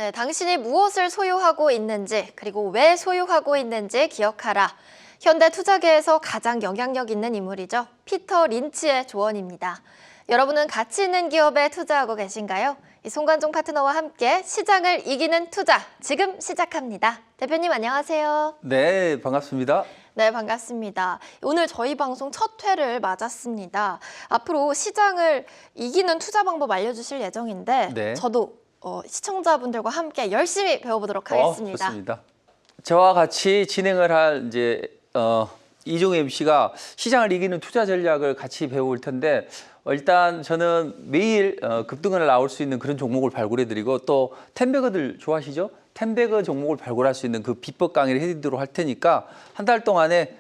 네, 당신이 무엇을 소유하고 있는지 그리고 왜 소유하고 있는지 기억하라. 현대 투자계에서 가장 영향력 있는 인물이죠. 피터 린치의 조언입니다. 여러분은 가치 있는 기업에 투자하고 계신가요? 송관종 파트너와 함께 시장을 이기는 투자 지금 시작합니다. 대표님 안녕하세요. 네, 반갑습니다. 네, 반갑습니다. 오늘 저희 방송 첫 회를 맞았습니다. 앞으로 시장을 이기는 투자 방법 알려주실 예정인데 네. 저도 시청자분들과 함께 열심히 배워보도록 하겠습니다. 좋습니다. 저와 같이 진행을 할 이종 MC가 시장을 이기는 투자 전략을 같이 배울 텐데 일단 저는 매일 급등을 나올 수 있는 그런 종목을 발굴해드리고 또 텐베거들 좋아하시죠? 텐베거 종목을 발굴할 수 있는 그 비법 강의를 해드리도록 할 테니까 한 달 동안에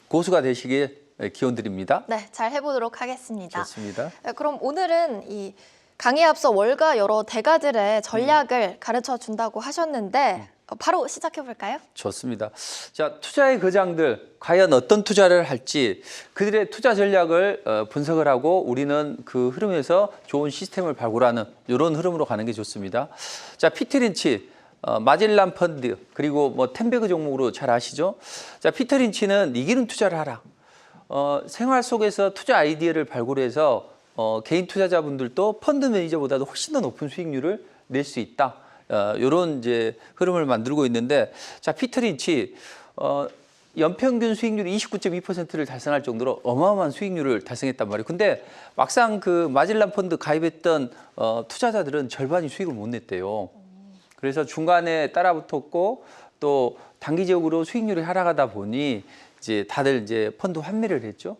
고수가 되시길 기원드립니다. 네, 잘 해보도록 하겠습니다. 좋습니다. 그럼 오늘은 이 강의에 앞서 월가 여러 대가들의 전략을 가르쳐 준다고 하셨는데 바로 시작해 볼까요? 좋습니다. 자, 투자의 거장들 과연 어떤 투자를 할지 그들의 투자 전략을 분석을 하고 우리는 그 흐름에서 좋은 시스템을 발굴하는 이런 흐름으로 가는 게 좋습니다. 자, 피터 린치, 마젤란 펀드 그리고 뭐 텐베그 종목으로 잘 아시죠? 자, 피터 린치는 이기는 투자를 하라. 생활 속에서 투자 아이디어를 발굴해서 개인 투자자분들도 펀드 매니저보다도 훨씬 더 높은 수익률을 낼 수 있다. 이런 이제 흐름을 만들고 있는데, 자, 피터 린치 연평균 수익률이 29.2%를 달성할 정도로 어마어마한 수익률을 달성했단 말이에요. 근데 막상 그 마젤란 펀드 가입했던 투자자들은 절반이 수익을 못 냈대요. 그래서 중간에 따라붙었고 또 단기적으로 수익률이 하락하다 보니 이제 다들 이제 펀드 환매를 했죠.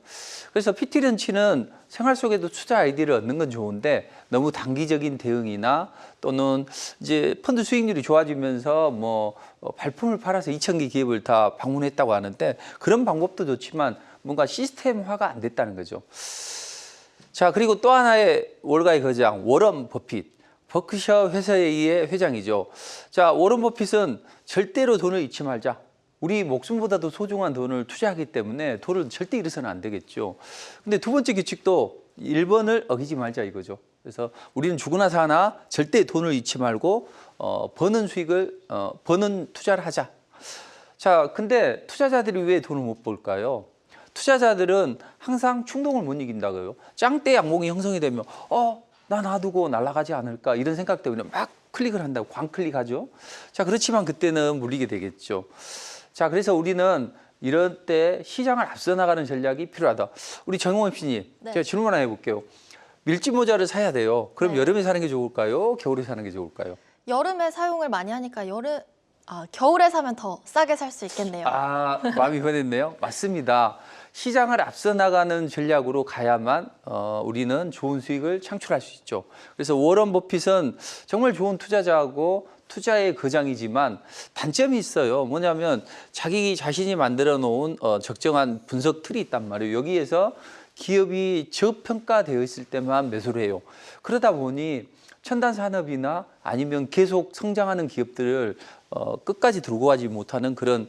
그래서 피터 린치는 생활 속에도 투자 아이디어를 얻는 건 좋은데 너무 단기적인 대응이나 또는 이제 펀드 수익률이 좋아지면서 뭐 발품을 팔아서 2,000개 기업을 다 방문했다고 하는데 그런 방법도 좋지만 뭔가 시스템화가 안 됐다는 거죠. 자, 그리고 또 하나의 월가의 거장 워런 버핏. 버크셔 회사의 회장이죠. 자, 워런 버핏은 절대로 돈을 잃지 말자. 우리 목숨보다도 소중한 돈을 투자하기 때문에 돈을 절대 잃어서는 안 되겠죠. 근데 두 번째 규칙도 1번을 어기지 말자 이거죠. 그래서 우리는 죽으나 사나 절대 돈을 잃지 말고 버는 수익을 버는 투자를 하자. 자, 근데 투자자들이 왜 돈을 못 벌까요? 투자자들은 항상 충동을 못 이긴다고요. 짱대 양봉이 형성이 되면 나 놔두고 날아가지 않을까 이런 생각 때문에 막 클릭을 한다고 광클릭하죠. 자, 그렇지만 그때는 물리게 되겠죠. 자, 그래서 우리는 이럴 때 시장을 앞서 나가는 전략이 필요하다. 우리 정용 MC님, 네. 제가 질문 하나 해볼게요. 밀짚 모자를 사야 돼요. 그럼 네. 여름에 사는 게 좋을까요? 겨울에 사는 게 좋을까요? 여름에 사용을 많이 하니까 겨울에 사면 더 싸게 살 수 있겠네요. 마음이 변했네요. 맞습니다. 시장을 앞서 나가는 전략으로 가야만 우리는 좋은 수익을 창출할 수 있죠. 그래서 워런 버핏은 정말 좋은 투자자하고 투자의 거장이지만 단점이 있어요. 뭐냐면 자기 자신이 만들어 놓은 적정한 분석 틀이 있단 말이에요. 여기에서 기업이 저평가되어 있을 때만 매수를 해요. 그러다 보니 첨단 산업이나 아니면 계속 성장하는 기업들을 끝까지 들고 가지 못하는 그런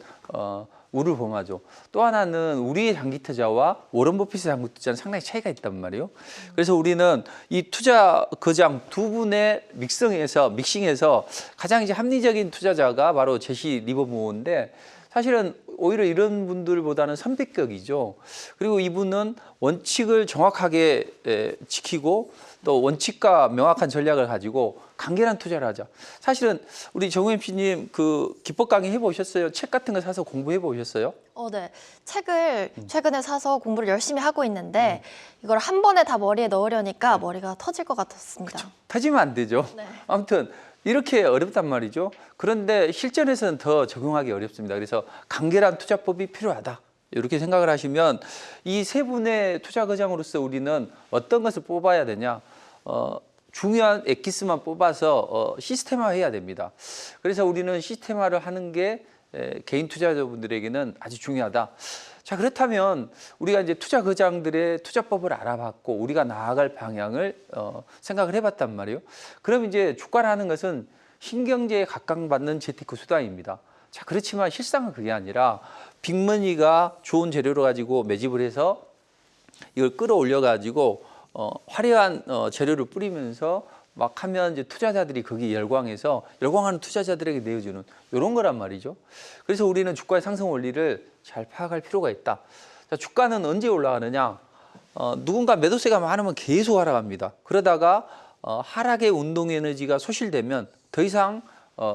우를 범하죠. 또 하나는 우리의 장기 투자와 워런 버핏의 장기 투자는 상당히 차이가 있단 말이에요. 그래서 우리는 이 투자 거장 두 분의 믹싱해서 가장 이제 합리적인 투자자가 바로 제시 리버모어인데 사실은 오히려 이런 분들보다는 선배격이죠. 그리고 이분은 원칙을 정확하게 지키고 또 원칙과 명확한 전략을 가지고 간결한 투자를 하자. 사실은 우리 정우 MC님 그 기법 강의 해보셨어요? 책 같은 거 사서 공부해 보셨어요? 네. 책을 최근에 사서 공부를 열심히 하고 있는데 이걸 한 번에 다 머리에 넣으려니까 머리가 터질 것 같았습니다. 터지면 안 되죠. 네. 아무튼 이렇게 어렵단 말이죠. 그런데 실전에서는 더 적용하기 어렵습니다. 그래서 간결한 투자법이 필요하다. 이렇게 생각을 하시면 이 세 분의 투자 거장으로서 우리는 어떤 것을 뽑아야 되냐? 중요한 엑기스만 뽑아서 시스템화해야 됩니다. 그래서 우리는 시스템화를 하는 게 개인 투자자분들에게는 아주 중요하다. 자, 그렇다면 우리가 이제 투자 거장들의 투자법을 알아봤고 우리가 나아갈 방향을 생각을 해봤단 말이에요. 그럼 이제 주가라는 것은 신경제에 각광받는 재테크 수단입니다. 자, 그렇지만 실상은 그게 아니라 빅머니가 좋은 재료를 가지고 매집을 해서 이걸 끌어올려 가지고 화려한 재료를 뿌리면서 막 하면 이제 투자자들이 거기 열광하는 투자자들에게 내어주는 이런 거란 말이죠. 그래서 우리는 주가의 상승 원리를 잘 파악할 필요가 있다. 자, 주가는 언제 올라가느냐? 누군가 매도세가 많으면 계속 하락합니다. 그러다가 하락의 운동 에너지가 소실되면 더 이상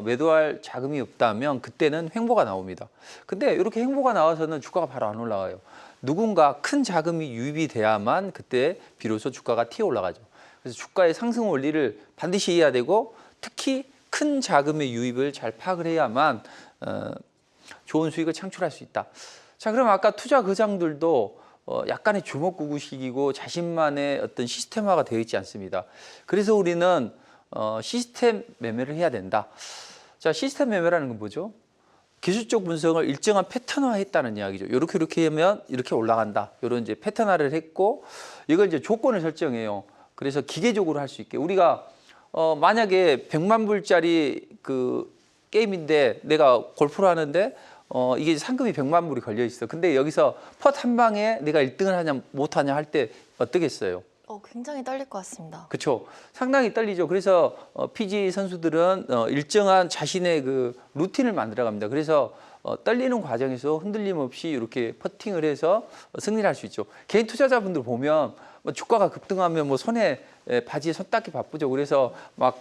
매도할 자금이 없다면 그때는 횡보가 나옵니다. 근데 이렇게 횡보가 나와서는 주가가 바로 안 올라가요. 누군가 큰 자금이 유입이 돼야만 그때 비로소 주가가 튀어 올라가죠. 그래서 주가의 상승 원리를 반드시 이해해야 되고 특히 큰 자금의 유입을 잘 파악을 해야만 좋은 수익을 창출할 수 있다. 자, 그럼 아까 투자 거장들도 약간의 주먹구구식이고 자신만의 어떤 시스템화가 되어 있지 않습니다. 그래서 우리는 시스템 매매를 해야 된다. 자, 시스템 매매라는 건 뭐죠? 기술적 분석을 일정한 패턴화했다는 이야기죠. 이렇게 하면 이렇게 올라간다. 이런 이제 패턴화를 했고 이걸 이제 조건을 설정해요. 그래서 기계적으로 할 수 있게 우리가 만약에 100만 불짜리 그 게임인데 내가 골프를 하는데 이게 상금이 100만 불이 걸려 있어. 근데 여기서 펫 한 방에 내가 1등을 하냐 못 하냐 할 때 어떻겠어요? 굉장히 떨릴 것 같습니다. 그렇죠. 상당히 떨리죠. 그래서 PGA 선수들은 일정한 자신의 그 루틴을 만들어 갑니다. 그래서 떨리는 과정에서 흔들림 없이 이렇게 퍼팅을 해서 승리를 할 수 있죠. 개인 투자자분들 보면 주가가 급등하면 뭐 손에 바지에 손 닦기 바쁘죠. 그래서 막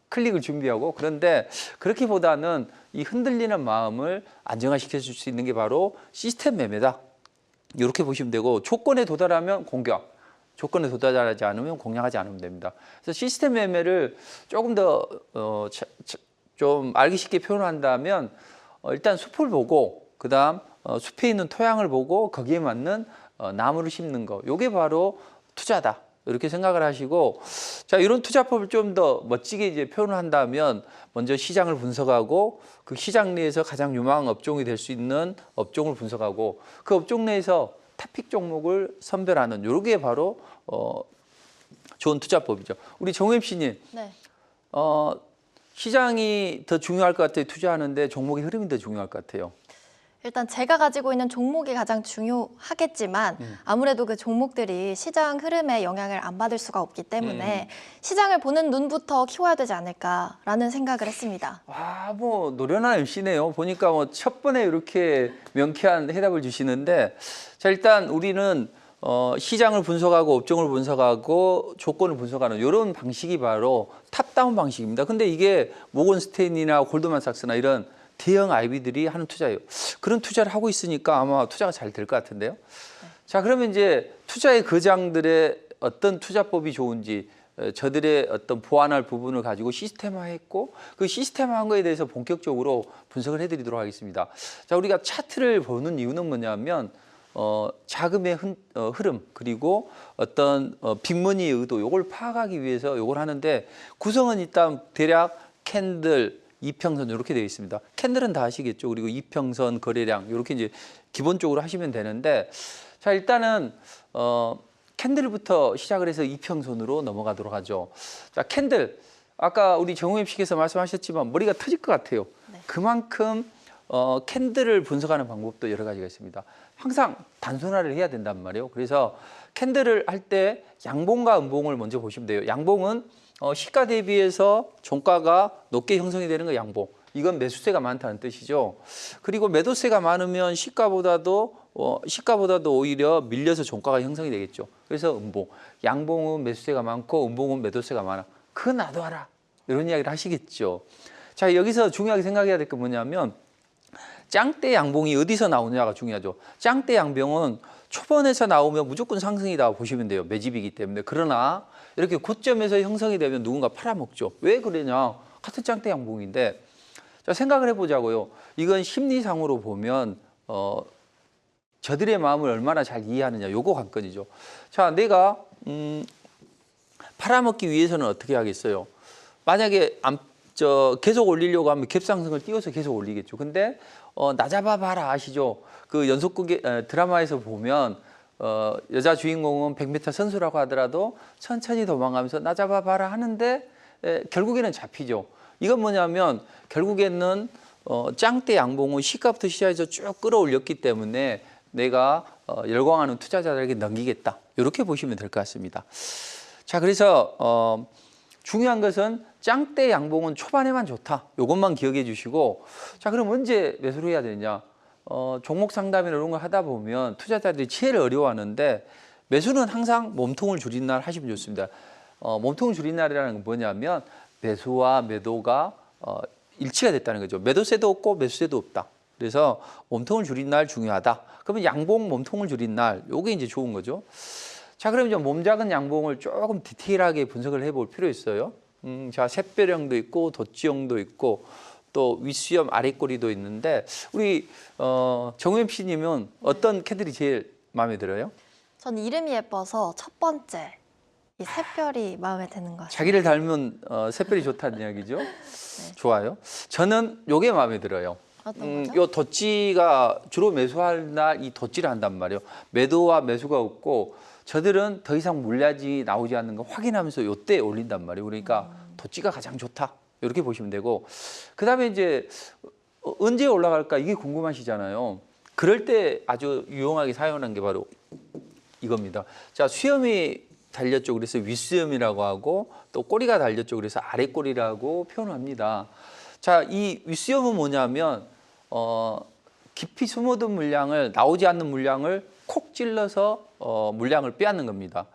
클릭을 준비하고 그런데 그렇기보다는 이 흔들리는 마음을 안정화시켜 줄 수 있는 게 바로 시스템 매매다. 이렇게 보시면 되고 조건에 도달하면 공격. 조건에 도달하지 않으면 공략하지 않으면 됩니다. 그래서 시스템 매매를 조금 더 좀 알기 쉽게 표현한다면 일단 숲을 보고 그다음 숲에 있는 토양을 보고 거기에 맞는 나무를 심는 거. 이게 바로 투자다. 이렇게 생각을 하시고 자, 이런 투자법을 좀 더 멋지게 이제 표현을 한다면 먼저 시장을 분석하고 그 시장 내에서 가장 유망한 업종이 될 수 있는 업종을 분석하고 그 업종 내에서 탑픽 종목을 선별하는 이게 바로 좋은 투자법이죠. 우리 정 MC님, 네. 시장이 더 중요할 것 같아요. 투자하는데 종목의 흐름이 더 중요할 것 같아요. 일단 제가 가지고 있는 종목이 가장 중요하겠지만 아무래도 그 종목들이 시장 흐름에 영향을 안 받을 수가 없기 때문에 시장을 보는 눈부터 키워야 되지 않을까라는 생각을 했습니다. 뭐 노련한 MC네요. 보니까 뭐 첫 번에 이렇게 명쾌한 해답을 주시는데 자, 일단 우리는 시장을 분석하고 업종을 분석하고 조건을 분석하는 이런 방식이 바로 탑다운 방식입니다. 근데 이게 모건 스탠리나 골드만삭스나 이런 대형 IB들이 하는 투자예요. 그런 투자를 하고 있으니까 아마 투자가 잘 될 것 같은데요. 자, 그러면 이제 투자의 거장들의 어떤 투자법이 좋은지 저들의 어떤 보완할 부분을 가지고 시스템화했고 그 시스템화한 거에 대해서 본격적으로 분석을 해드리도록 하겠습니다. 자, 우리가 차트를 보는 이유는 뭐냐면 자금의 흐름 그리고 어떤 빅머니의 의도 요걸 파악하기 위해서 요걸 하는데 구성은 일단 대략 캔들, 이평선 이렇게 되어 있습니다. 캔들은 다 아시겠죠. 그리고 이평선, 거래량 이렇게 이제 기본적으로 하시면 되는데 자, 일단은 캔들부터 시작을 해서 이평선으로 넘어가도록 하죠. 자, 캔들 아까 우리 정우임 씨께서 말씀하셨지만 머리가 터질 것 같아요. 네. 그만큼 캔들을 분석하는 방법도 여러 가지가 있습니다. 항상 단순화를 해야 된단 말이에요. 그래서 캔들을 할 때 양봉과 음봉을 먼저 보시면 돼요. 양봉은 시가 대비해서 종가가 높게 형성이 되는 거 양봉. 이건 매수세가 많다는 뜻이죠. 그리고 매도세가 많으면 시가보다도 오히려 밀려서 종가가 형성이 되겠죠. 그래서 음봉. 양봉은 매수세가 많고 음봉은 매도세가 많아. 그거 놔둬라. 이런 이야기를 하시겠죠. 자, 여기서 중요하게 생각해야 될 게 뭐냐면 짱대 양봉이 어디서 나오느냐가 중요하죠. 짱대 양봉은 초반에서 나오면 무조건 상승이다 보시면 돼요. 매집이기 때문에. 그러나 이렇게 고점에서 형성이 되면 누군가 팔아먹죠. 왜 그러냐? 같은 짱대 양봉인데 자, 생각을 해보자고요. 이건 심리상으로 보면 저들의 마음을 얼마나 잘 이해하느냐 요거 관건이죠. 자, 내가 팔아먹기 위해서는 어떻게 하겠어요? 만약에 계속 올리려고 하면 갭상승을 띄워서 계속 올리겠죠. 근데 나 잡아봐라 아시죠? 그 연속극 드라마에서 보면 여자 주인공은 100m 선수라고 하더라도 천천히 도망가면서 나 잡아봐라 하는데 결국에는 잡히죠. 이건 뭐냐면 결국에는 짱대 양봉은 시가부터 시작해서 쭉 끌어올렸기 때문에 내가 열광하는 투자자들에게 넘기겠다. 이렇게 보시면 될 것 같습니다. 자, 그래서 중요한 것은 짱대 양봉은 초반에만 좋다. 이것만 기억해 주시고, 자, 그럼 언제 매수를 해야 되냐? 종목 상담이나 이런 걸 하다 보면 투자자들이 제일 어려워하는데, 매수는 항상 몸통을 줄인 날 하시면 좋습니다. 몸통을 줄인 날이라는 건 뭐냐면 매수와 매도가 일치가 됐다는 거죠. 매도세도 없고 매수세도 없다. 그래서 몸통을 줄인 날 중요하다. 그러면 양봉 몸통을 줄인 날, 요게 이제 좋은 거죠. 자, 그럼 이제 몸 작은 양봉을 조금 디테일하게 분석을 해볼 필요 있어요. 자, 샛별형도 있고 덧지형도 있고 또 윗수염 아랫꼬리도 있는데, 우리 정우영 씨님은 어떤 캐들이 제일 마음에 들어요? 전 이름이 예뻐서 첫 번째 이 샛별이 마음에 드는 것 같아요. 자기를 닮은 샛별이 좋다는 이야기죠. 좋아요. 저는 요게 마음에 들어요. 어떤 거죠? 요 덧지가 주로 매수할 날 이 덧지를 한단 말이에요. 매도와 매수가 없고 저들은 더 이상 물량이 나오지 않는 거 확인하면서 요때 올린단 말이에요. 그러니까 덧지가 가장 좋다. 이렇게 보시면 되고, 그다음에 이제 언제 올라갈까 이게 궁금하시잖아요. 그럴 때 아주 유용하게 사용하는 게 바로 이겁니다. 자, 수염이 달렸죠. 그래서 윗수염이라고 하고, 또 꼬리가 달렸죠. 그래서 아랫꼬리라고 표현합니다. 자, 이 윗수염은 뭐냐면 깊이 숨어둔 물량을, 나오지 않는 물량을 콕 찔러서 물량을 빼앗는 겁니다.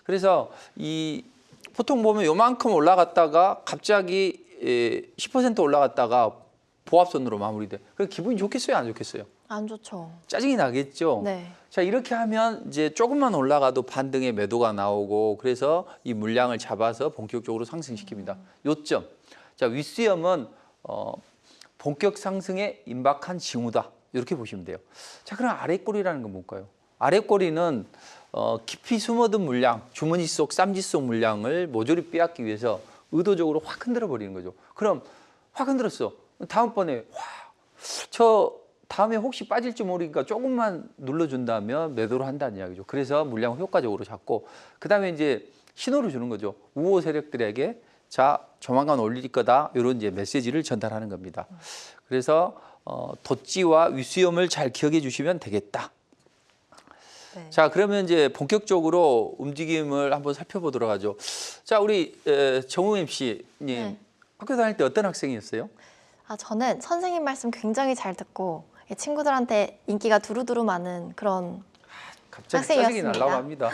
그래서 이 보통 보면 요만큼 올라갔다가 갑자기 10% 올라갔다가 보합선으로 마무리돼. 그 기분이 좋겠어요, 안 좋겠어요? 안 좋죠. 짜증이 나겠죠. 네. 자, 이렇게 하면 이제 조금만 올라가도 반등의 매도가 나오고, 그래서 이 물량을 잡아서 본격적으로 상승시킵니다. 요점. 자, 윗수염은 본격 상승에 임박한 징후다. 이렇게 보시면 돼요. 자, 그럼 아랫꼬리라는 건 뭘까요? 아랫꼬리는 깊이 숨어든 물량, 주머니 속, 쌈지 속 물량을 모조리 빼앗기 위해서 의도적으로 확 흔들어 버리는 거죠. 그럼 확 흔들었어. 다음번에 저 다음에 혹시 빠질지 모르니까 조금만 눌러준다면 매도를 한다는 이야기죠. 그래서 물량을 효과적으로 잡고, 그 다음에 이제 신호를 주는 거죠. 우호 세력들에게 자, 조만간 올릴 거다. 이런 이제 메시지를 전달하는 겁니다. 그래서 덧지와 윗수염을 잘 기억해 주시면 되겠다. 네. 자, 그러면 이제 본격적으로 움직임을 한번 살펴보도록 하죠. 자, 우리 정우임 씨님, 네. 학교 다닐 때 어떤 학생이었어요? 저는 선생님 말씀 굉장히 잘 듣고 친구들한테 인기가 두루두루 많은 그런 갑자기 짜증이 학생이었습니다. 날라고 합니다.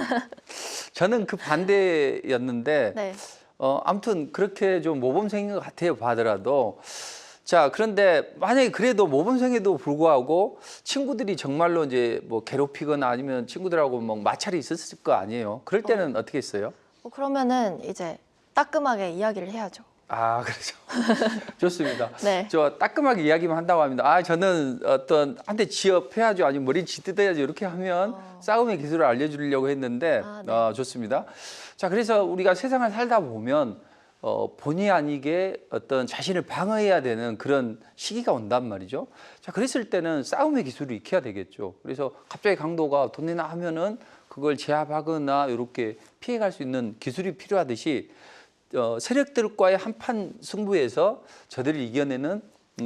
저는 그 반대였는데, 네. 아무튼 그렇게 좀 모범생인 것 같아요, 봐더라도. 자, 그런데 만약에 그래도 모범생에도 불구하고 친구들이 정말로 이제 뭐 괴롭히거나 아니면 친구들하고 뭐 마찰이 있었을 거 아니에요. 그럴 때는 어떻게 했어요? 그러면은 이제 따끔하게 이야기를 해야죠. 아, 그렇죠. 좋습니다. 네. 저 따끔하게 이야기만 한다고 합니다. 저는 어떤 한대 지업해야죠. 아니면 머리 짓뜯어야죠. 이렇게 하면 싸움의 기술을 알려주려고 했는데, 네. 좋습니다. 자, 그래서 우리가 세상을 살다 보면 본의 아니게 어떤 자신을 방어해야 되는 그런 시기가 온단 말이죠. 자, 그랬을 때는 싸움의 기술을 익혀야 되겠죠. 그래서 갑자기 강도가 돈 내나 하면은 그걸 제압하거나 이렇게 피해갈 수 있는 기술이 필요하듯이 세력들과의 한판 승부에서 저들을 이겨내는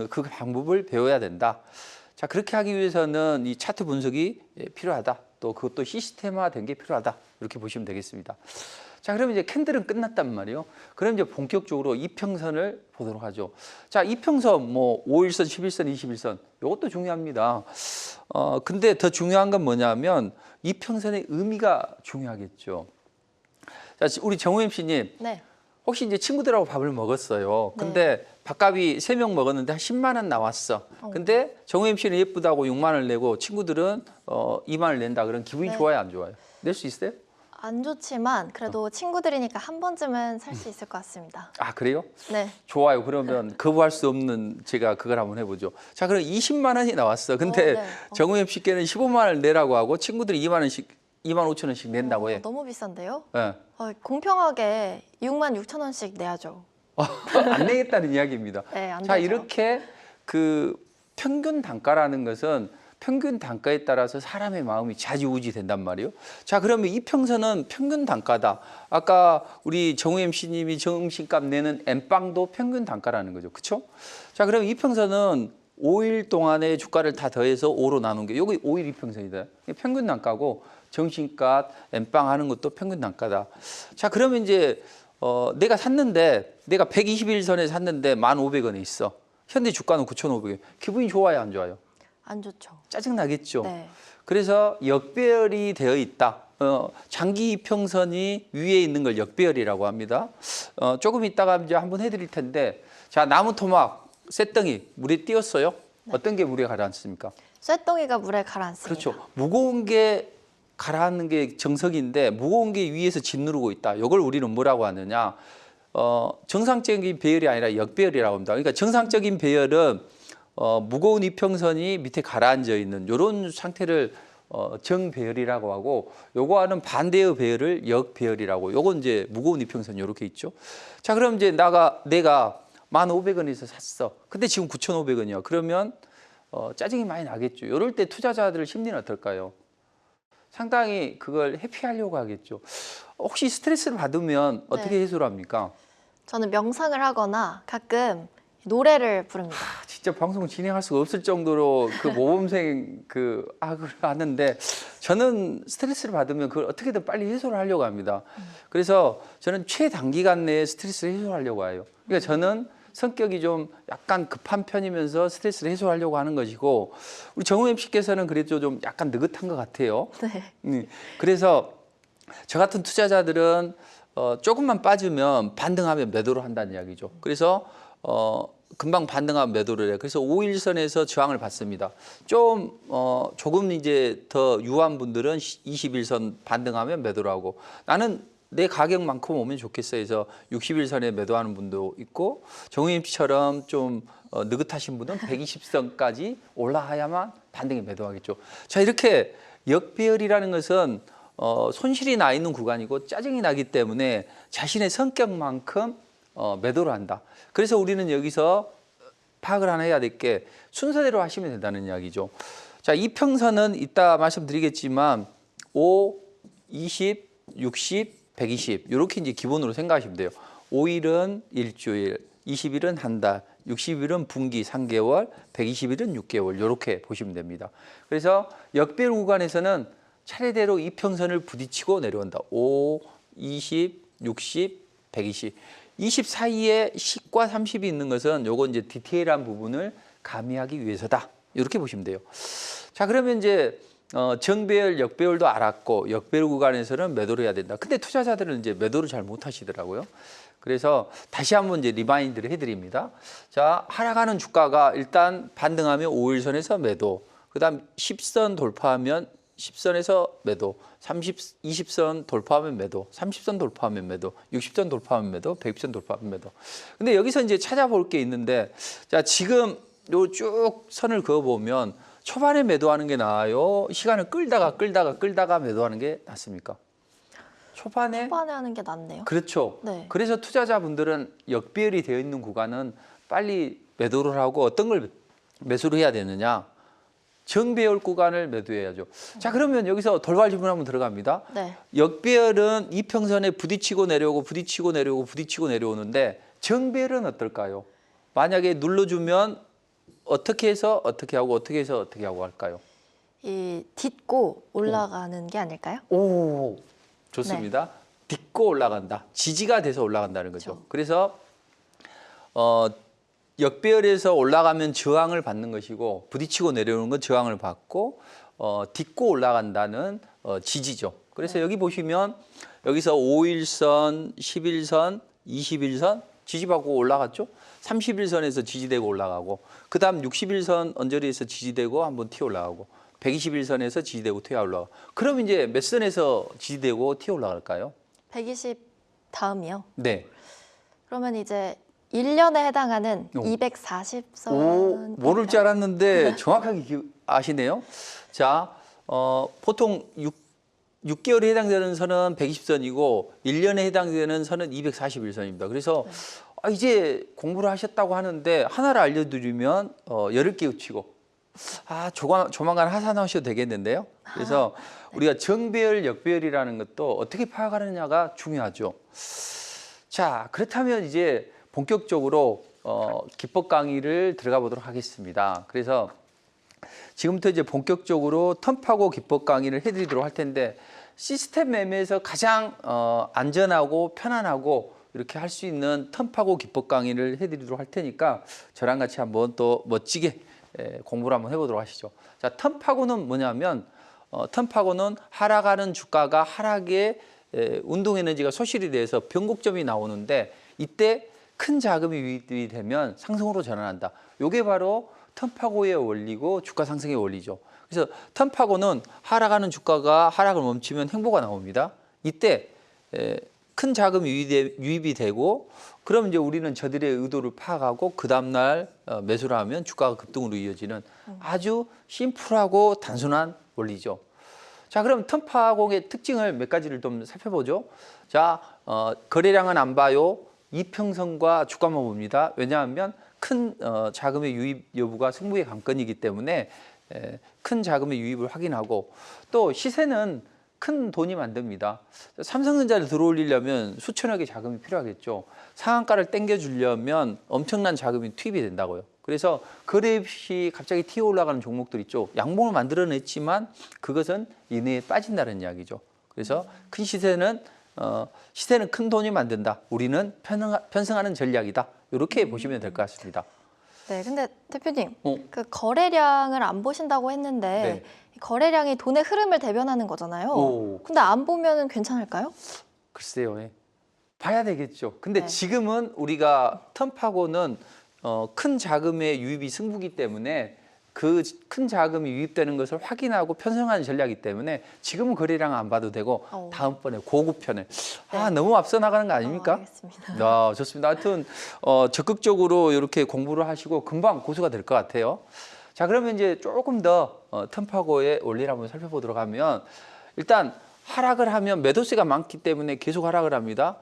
그 방법을 배워야 된다. 자, 그렇게 하기 위해서는 이 차트 분석이 필요하다. 또 그것도 시스템화된 게 필요하다. 이렇게 보시면 되겠습니다. 자, 그러면 이제 캔들은 끝났단 말이에요. 그럼 이제 본격적으로 이평선을 보도록 하죠. 자, 이평선 뭐 5일선, 11선, 21선 이것도 중요합니다. 근데 더 중요한 건 뭐냐면 이평선의 의미가 중요하겠죠. 자, 우리 정우임 씨님. 네. 혹시 이제 친구들하고 밥을 먹었어요. 근데 밥값이 3명 먹었는데 한 10만 원 나왔어. 근데 정우임 씨는 예쁘다고 6만 원을 내고 친구들은 2만 원을 낸다. 그럼 기분이 네. 좋아요, 안 좋아요? 낼 수 있어요? 안 좋지만 그래도 친구들이니까 한 번쯤은 살 수 있을 것 같습니다. 아, 그래요? 네. 좋아요. 그러면 거부할 수 없는 제가 그걸 한번 해보죠. 자, 그럼 20만 원이 나왔어. 근데 네. 정우임 씨께는 15만 원을 내라고 하고 친구들이 2만 원씩, 2만 5천 원씩 낸다고 해. 너무 비싼데요? 네. 공평하게 6만 6천 원씩 내야죠. 안 내겠다는 이야기입니다. 네, 안 자, 되죠. 이렇게 그 평균 단가라는 것은 평균 단가에 따라서 사람의 마음이 좌지우지 된단 말이에요. 자, 그러면 이평선은 평균 단가다. 아까 우리 정우임 씨님이 점심값 내는 엠빵도 평균 단가라는 거죠. 그렇죠? 자, 그럼 이평선은 5일 동안의 주가를 다 더해서 5로 나눈 게 여기 5일 이평선이다. 이게 평균 단가고 점심값, 엠빵 하는 것도 평균 단가다. 자, 그러면 이제 내가 샀는데 내가 121선에 샀는데 1,500원에 있어. 현대 주가는 9,500원. 기분이 좋아요, 안 좋아요? 안 좋죠. 짜증 나겠죠. 네. 그래서 역배열이 되어 있다. 장기 이평선이 위에 있는 걸 역배열이라고 합니다. 조금 이따가 이제 한번 해드릴 텐데, 자, 나무 토막, 쇳덩이 물에 띄었어요. 어떤 게 물에 가라앉습니까? 쇳덩이가 물에 가라앉습니다. 그렇죠. 무거운 게 가라앉는 게 정석인데 무거운 게 위에서 짓누르고 있다. 이걸 우리는 뭐라고 하느냐? 정상적인 배열이 아니라 역배열이라고 합니다. 그러니까 정상적인 배열은 무거운 이평선이 밑에 가라앉아 있는 이런 상태를 정배열이라고 하고, 요거와는 반대의 배열을 역배열이라고. 요건 이제 무거운 이평선 이렇게 있죠. 자, 그럼 이제 내가 1,500원에서 샀어. 근데 지금 9,500원이야. 그러면 짜증이 많이 나겠죠. 이럴 때 투자자들 심리는 어떨까요? 상당히 그걸 회피하려고 하겠죠. 혹시 스트레스를 받으면 어떻게 해소를 합니까? 저는 명상을 하거나 가끔 노래를 부릅니다. 진짜 방송 진행할 수가 없을 정도로 그 모범생 그 악을 하는데, 저는 스트레스를 받으면 그걸 어떻게든 빨리 해소를 하려고 합니다. 그래서 저는 최단기간 내에 스트레스를 해소하려고 해요. 그러니까 저는 성격이 좀 약간 급한 편이면서 스트레스를 해소하려고 하는 것이고, 우리 정우 MC께서는 그래도 좀 약간 느긋한 것 같아요. 네. 그래서 저 같은 투자자들은 조금만 빠지면 반등하면 매도를 한다는 이야기죠. 그래서 금방 반등하면 매도를 해요. 그래서 5일선에서 저항을 받습니다. 조금 이제 더 유한 분들은 21선 반등하면 매도를 하고, 나는 내 가격만큼 오면 좋겠어요. 그래서 60일선에 매도하는 분도 있고, 정우임 씨처럼 좀 느긋하신 분은 120선까지 올라야만 반등에 매도하겠죠. 자, 이렇게 역배열이라는 것은 손실이 나 있는 구간이고 짜증이 나기 때문에 자신의 성격만큼 매도를 한다. 그래서 우리는 여기서 파악을 하나 해야 될 게 순서대로 하시면 된다는 이야기죠. 자, 이평선은 이따 말씀드리겠지만 5, 20, 60, 120 이렇게 이제 기본으로 생각하시면 돼요. 5일은 일주일, 20일은 한 달, 60일은 분기 3개월, 120일은 6개월 이렇게 보시면 됩니다. 그래서 역배열 구간에서는 차례대로 이평선을 부딪히고 내려온다. 5, 20, 60, 120. 20 사이에 10과 30이 있는 것은 요거 이제 디테일한 부분을 가미하기 위해서다. 이렇게 보시면 돼요. 자, 그러면 이제 정배열, 역배열도 알았고, 역배열 구간에서는 매도를 해야 된다. 근데 투자자들은 이제 매도를 잘 못 하시더라고요. 그래서 다시 한번 이제 리마인드를 해드립니다. 자, 하락하는 주가가 일단 반등하면 5일선에서 매도, 그 다음 10선 돌파하면 10선에서 매도, 20선 돌파하면 매도, 30선 돌파하면 매도, 60선 돌파하면 매도, 120선 돌파하면 매도. 근데 여기서 이제 찾아볼 게 있는데, 자, 지금 요 쭉 선을 그어보면 초반에 매도하는 게 나아요? 시간을 끌다가 매도하는 게 낫습니까? 초반에 하는 게 낫네요. 그렇죠. 네. 그래서 투자자분들은 역배열이 되어 있는 구간은 빨리 매도를 하고, 어떤 걸 매수를 해야 되느냐? 정배열 구간을 매도해야죠. 자, 그러면 여기서 돌발 질문 한번 들어갑니다. 네. 역배열은 이평선에 부딪히고 내려오고 부딪히고 내려오는데, 정배열은 어떨까요? 만약에 눌러주면 어떻게 해서 어떻게 하고 어떻게 해서 어떻게 하고 할까요? 이 딛고 올라가는 게 아닐까요? 오, 좋습니다. 딛고 올라간다. 지지가 돼서 올라간다는 거죠. 그렇죠. 그래서 역배열에서 올라가면 저항을 받는 것이고, 부딪히고 내려오는 건 저항을 받고, 딛고 올라간다는 지지죠. 그래서 여기 보시면 여기서 5일선, 11선, 21선 지지받고 올라갔죠. 30일선에서 지지되고 올라가고, 그 다음 60일선 언저리에서 지지되고 한번 튀어 올라가고, 121선에서 지지되고 튀어 올라가고. 그럼 이제 몇 선에서 지지되고 튀어 올라갈까요? 120 다음이요. 네. 그러면 이제 1년에 해당하는 오. 240선. 모를 줄 알았는데 정확하게 아시네요. 자, 보통 6개월에 해당되는 선은 120선이고 1년에 해당되는 선은 241선입니다. 그래서 이제 공부를 하셨다고 하는데 하나를 알려드리면 열을 깨우치고 조만간 하산하셔도 되겠는데요. 그래서 우리가 정배열, 역배열이라는 것도 어떻게 파악하느냐가 중요하죠. 자, 그렇다면 이제 본격적으로 기법 강의를 들어가 보도록 하겠습니다. 그래서 지금부터 이제 본격적으로 턴파고 기법 강의를 해드리도록 할 텐데, 시스템 매매에서 가장 안전하고 편안하고 이렇게 할 수 있는 턴파고 기법 강의를 해드리도록 할 테니까 저랑 같이 한번 또 멋지게 공부를 한번 해보도록 하시죠. 자, 턴파고는 뭐냐면 턴파고는 하락하는 주가가 하락의 운동 에너지가 소실이 돼서 변곡점이 나오는데 이때 큰 자금이 유입이 되면 상승으로 전환한다. 이게 바로 턴파고의 원리고 주가 상승의 원리죠. 그래서 턴파고는 하락하는 주가가 하락을 멈추면 행보가 나옵니다. 이때 큰 자금이 유입이 되고 그럼 이제 우리는 저들의 의도를 파악하고 그 다음날 매수를 하면 주가가 급등으로 이어지는 아주 심플하고 단순한 원리죠. 자, 그럼 턴파고의 특징을 몇 가지를 좀 살펴보죠. 자, 거래량은 안 봐요. 이평선과 주가만 봅니다. 왜냐하면 큰 자금의 유입 여부가 승부의 관건이기 때문에 큰 자금의 유입을 확인하고 또 시세는 큰 돈이 만듭니다. 삼성전자를 들어올리려면 수천억의 자금이 필요하겠죠. 상한가를 땡겨주려면 엄청난 자금이 투입이 된다고요. 그래서 거래없이 갑자기 튀어 올라가는 종목들 있죠. 양봉을 만들어냈지만 그것은 이내에 빠진다는 이야기죠. 그래서 큰 시세는 큰 돈이 만든다. 우리는 편승하는 전략이다. 이렇게 보시면 될 것 같습니다. 네, 근데 대표님, 그 거래량을 안 보신다고 했는데 네. 거래량이 돈의 흐름을 대변하는 거잖아요. 근데 안 보면은 괜찮을까요? 글쎄요. 봐야 되겠죠. 근데 네. 지금은 우리가 턴파고는 큰 자금의 유입이 승부기 때문에 그 큰 자금이 유입되는 것을 확인하고 편성하는 전략이기 때문에 지금은 거래량 안 봐도 되고 다음번에 고급편에 너무 앞서 나가는 거 아닙니까? 알겠습니다. 좋습니다. 하여튼 적극적으로 이렇게 공부를 하시고 금방 고수가 될 것 같아요. 자, 그러면 이제 조금 더 턴파고의 원리를 한번 살펴보도록 하면 일단 하락을 하면 매도세가 많기 때문에 계속 하락을 합니다.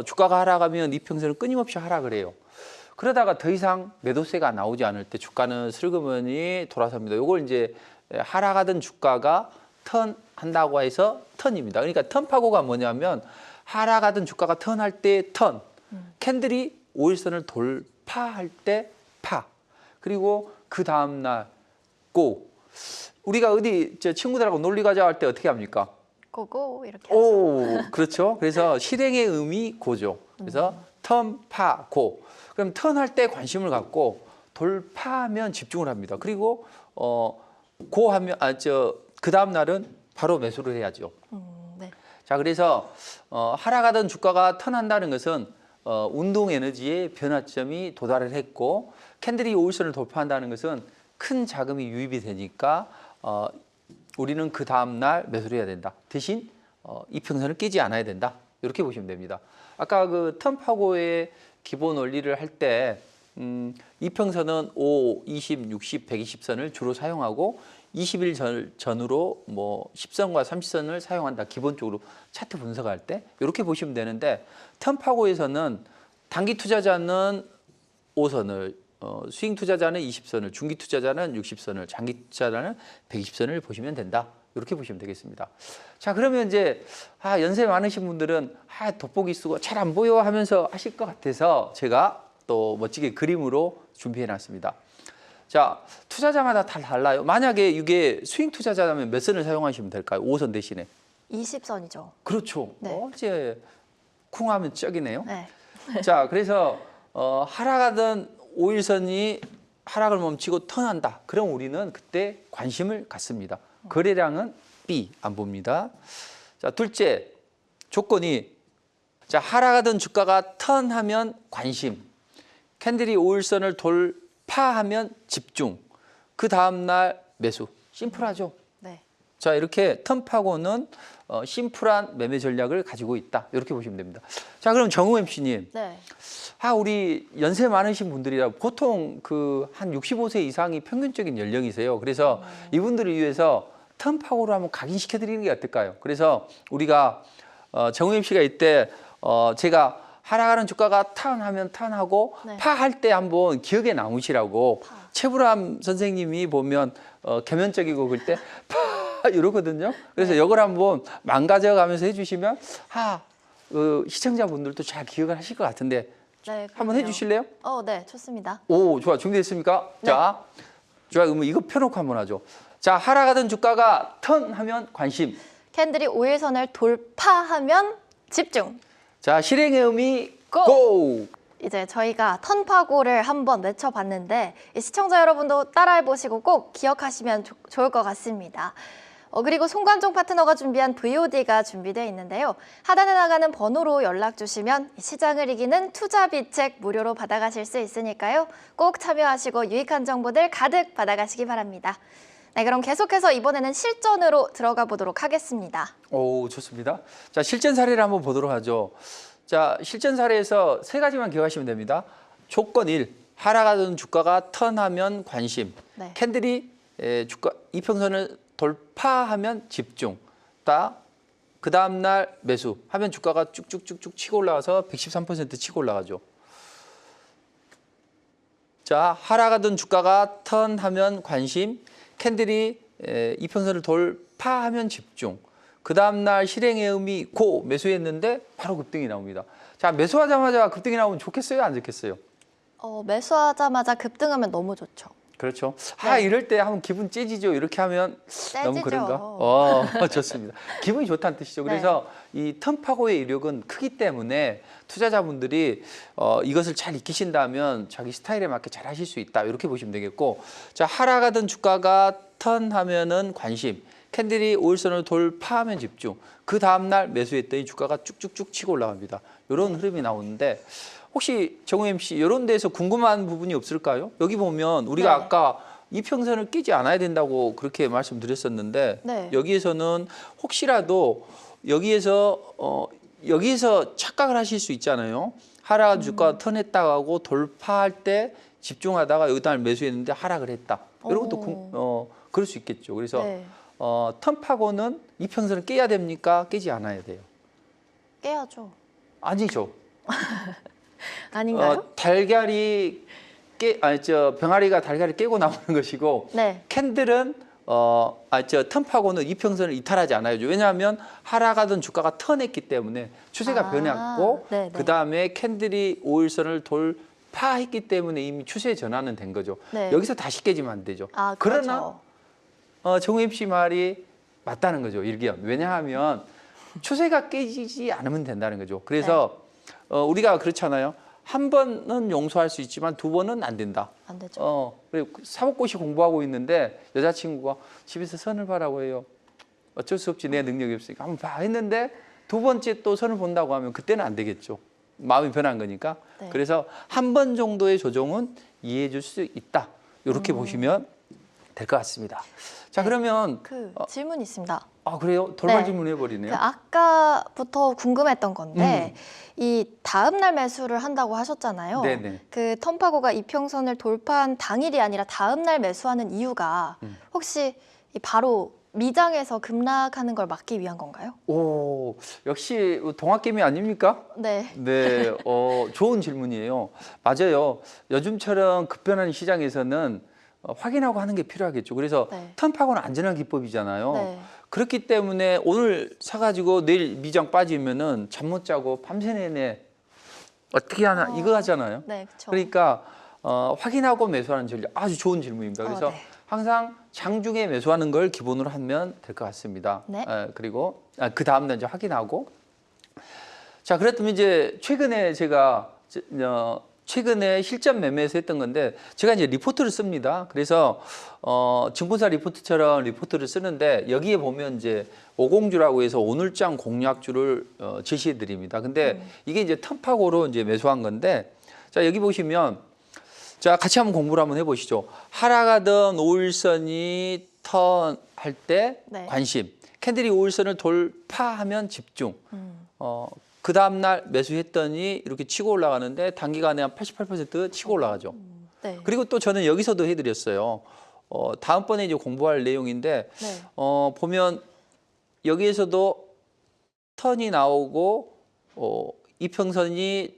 주가가 하락하면 이평선은 끊임없이 하락을 해요. 그러다가 더 이상 매도세가 나오지 않을 때 주가는 슬그머니 돌아섭니다. 이걸 이제 하락하던 주가가 턴한다고 해서 턴입니다. 그러니까 턴파고가 뭐냐면 하락하던 주가가 턴할 때 턴, 캔들이 5일선을 돌파할 때 파, 그리고 그 다음날 고. 우리가 어디 친구들하고 놀러 가자 할 때 어떻게 합니까? 고고 이렇게 하죠. 그렇죠. 그래서 실행의 의미 고죠. 그래서 턴, 파, 고. 그럼 턴할 때 관심을 갖고 돌파하면 집중을 합니다. 그리고 고하면 그 다음 날은 바로 매수를 해야죠. 네. 자, 그래서 하락하던 주가가 턴한다는 것은 운동 에너지의 변화점이 도달을 했고 캔들이 5일선을 돌파한다는 것은 큰 자금이 유입이 되니까 우리는 그 다음 날 매수를 해야 된다. 대신 이평선을 깨지 않아야 된다. 이렇게 보시면 됩니다. 아까 그 턴파고의 기본 원리를 할 때 이평선은 5, 20, 60, 120선을 주로 사용하고 20일 전후로 뭐 10선과 30선을 사용한다. 기본적으로 차트 분석할 때 이렇게 보시면 되는데 턴파고에서는 단기 투자자는 5선을 수익 투자자는 20선을, 중기 투자자는 60선을, 장기 투자자는 120선을 보시면 된다. 이렇게 보시면 되겠습니다. 자, 그러면 이제 연세 많으신 분들은 돋보기 쓰고 잘 안 보여 하면서 하실 것 같아서 제가 또 멋지게 그림으로 준비해 놨습니다. 자, 투자자마다 다 달라요. 만약에 이게 수익 투자자라면 몇 선을 사용하시면 될까요? 5선 대신에. 20선이죠. 그렇죠. 네. 이제 쿵하면 쩍이네요. 네. 자, 그래서 하락하던 5일선이 하락을 멈추고 턴한다. 그럼 우리는 그때 관심을 갖습니다. 거래량은 B 안 봅니다. 자, 둘째 조건이 하락하던 주가가 턴하면 관심, 캔들이 5일선을 돌파하면 집중, 그 다음날 매수. 심플하죠? 네. 자, 이렇게 턴파고는 심플한 매매 전략을 가지고 있다. 이렇게 보시면 됩니다. 자, 그럼 정우 MC님. 네. 우리 연세 많으신 분들이라 보통 그 한 65세 이상이 평균적인 연령이세요. 그래서 이분들을 위해서 턴파고로 한번 각인시켜 드리는 게 어떨까요? 그래서 우리가 정우 MC가 이때 제가 하락하는 주가가 턴하면 턴하고 네. 파할 때 한번 기억에 남으시라고 최불암 선생님이 보면 개면적이고 그럴 때 파 이러거든요. 그래서 이걸 한번 망가져 가면서 해주시면 시청자분들도 잘 기억을 하실 것 같은데 네, 한번 그러네요. 해주실래요? 네, 좋습니다. 오, 좋아. 준비됐습니까? 네. 자, 좋아. 그러면 이거 펴놓고 한번 하죠. 자, 하락하던 주가가 턴하면 관심. 캔들이 5일선을 돌파하면 집중. 자, 실행의 의미 고! 고! 고! 이제 저희가 턴파고를 한번 외쳐봤는데 시청자 여러분도 따라해보시고 꼭 기억하시면 좋을 것 같습니다. 그리고 송관종 파트너가 준비한 VOD가 준비되어 있는데요. 하단에 나가는 번호로 연락 주시면 시장을 이기는 투자비책 무료로 받아가실 수 있으니까요. 꼭 참여하시고 유익한 정보들 가득 받아가시기 바랍니다. 네, 그럼 계속해서 이번에는 실전으로 들어가 보도록 하겠습니다. 오, 좋습니다. 자, 실전 사례를 한번 보도록 하죠. 자, 실전 사례에서 세 가지만 기억하시면 됩니다. 조건 1, 하락하던 주가가 턴하면 관심. 네. 캔들이 주가 이평선을 돌파하면 집중. 그 다음 날 매수 하면 주가가 쭉쭉쭉쭉 치고 올라가서 113% 치고 올라가죠. 자, 하락하던 주가가 턴하면 관심, 캔들이 이평선을 돌파하면 집중. 그 다음 날 실행의 의미 고 매수했는데 바로 급등이 나옵니다. 자, 매수하자마자 급등이 나오면 좋겠어요, 안 좋겠어요? 매수하자마자 급등하면 너무 좋죠. 그렇죠. 네. 이럴 때 하면 기분 째지죠. 이렇게 하면 너무 째지죠. 그런가? 좋습니다. 기분이 좋다는 뜻이죠. 그래서 이 턴파고의 이력은 크기 때문에 투자자분들이 이것을 잘 익히신다면 자기 스타일에 맞게 잘 하실 수 있다. 이렇게 보시면 되겠고, 자, 하락하던 주가가 턴하면은 관심, 캔들이 5일선을 돌파하면 집중. 그 다음 날 매수했더니 주가가 쭉쭉쭉 치고 올라갑니다. 이런 흐름이 나오는데. 혹시 정우 MC 이런 데서 궁금한 부분이 없을까요? 여기 보면 우리가 아까 이평선을 끼지 않아야 된다고 그렇게 말씀드렸었는데 여기에서는 혹시라도 여기에서 착각을 하실 수 있잖아요. 하락 주가 턴했다고 하고 돌파할 때 집중하다가 여기다 매수했는데 하락을 했다. 이런 것도 그럴 수 있겠죠. 그래서 턴파고는 이평선을 깨야 됩니까? 깨지 않아야 돼요? 깨야죠. 아니죠. 아닌가요? 병아리가 달걀을 깨고 나오는 것이고 캔들은 턴파고는 이평선을 이탈하지 않아요. 왜냐하면 하락하던 주가가 턴했기 때문에 추세가 변했고 그 다음에 캔들이 5일선을 돌파했기 때문에 이미 추세 전환은 된 거죠. 여기서 다시 깨지면 안 되죠. 그러나 정우 MC 말이 맞다는 거죠. 일견. 왜냐하면 추세가 깨지지 않으면 된다는 거죠. 그래서 우리가 그렇잖아요. 한 번은 용서할 수 있지만 두 번은 안 된다. 안 되죠. 그리고 사법고시 공부하고 있는데 여자친구가 집에서 선을 봐라고 해요. 어쩔 수 없지, 내 능력이 없으니까 한번 봐 했는데 두 번째 또 선을 본다고 하면 그때는 안 되겠죠. 마음이 변한 거니까. 그래서 한 번 정도의 조정은 이해해 줄 수 있다. 이렇게 보시면 될 것 같습니다. 자, 그러면 질문이 있습니다. 그래요? 돌발 질문해버리네요. 아까부터 궁금했던 건데 이 다음 날 매수를 한다고 하셨잖아요. 그 턴파고가 이평선을 돌파한 당일이 아니라 다음 날 매수하는 이유가 혹시 바로 미장에서 급락하는 걸 막기 위한 건가요? 오, 역시 동학개미 아닙니까? 네. 좋은 질문이에요. 맞아요. 요즘처럼 급변하는 시장에서는 확인하고 하는 게 필요하겠죠. 그래서 턴파고는 안전한 기법이잖아요. 그렇기 때문에 오늘 사가지고 내일 미장 빠지면은 잠 못 자고 밤새 내내 어떻게 하나 이거 하잖아요. 그러니까 확인하고 매수하는 전략 아주 좋은 질문입니다. 그래서 항상 장중에 매수하는 걸 기본으로 하면 될 것 같습니다. 그리고 그 다음 날 이제 확인하고. 자, 그렇다면 이제 최근에 제가 최근에 실전 매매에서 했던 건데 제가 이제 리포트를 씁니다. 그래서 증권사 리포트처럼 리포트를 쓰는데 여기에 보면 이제 오공주라고 해서 오늘장 공략주를 제시해 드립니다. 근데 이게 이제 턴파고로 이제 매수한 건데 자, 여기 보시면 자, 같이 한번 공부를 한번 해보시죠. 하락하던 5일선이 턴할 때 관심, 캔들이 5일선을 돌파하면 집중. 그 다음 날 매수했더니 이렇게 치고 올라가는데 단기간에 한 88% 치고 올라가죠. 그리고 또 저는 여기서도 해드렸어요. 다음번에 이제 공부할 내용인데 보면 여기에서도 턴이 나오고 이평선이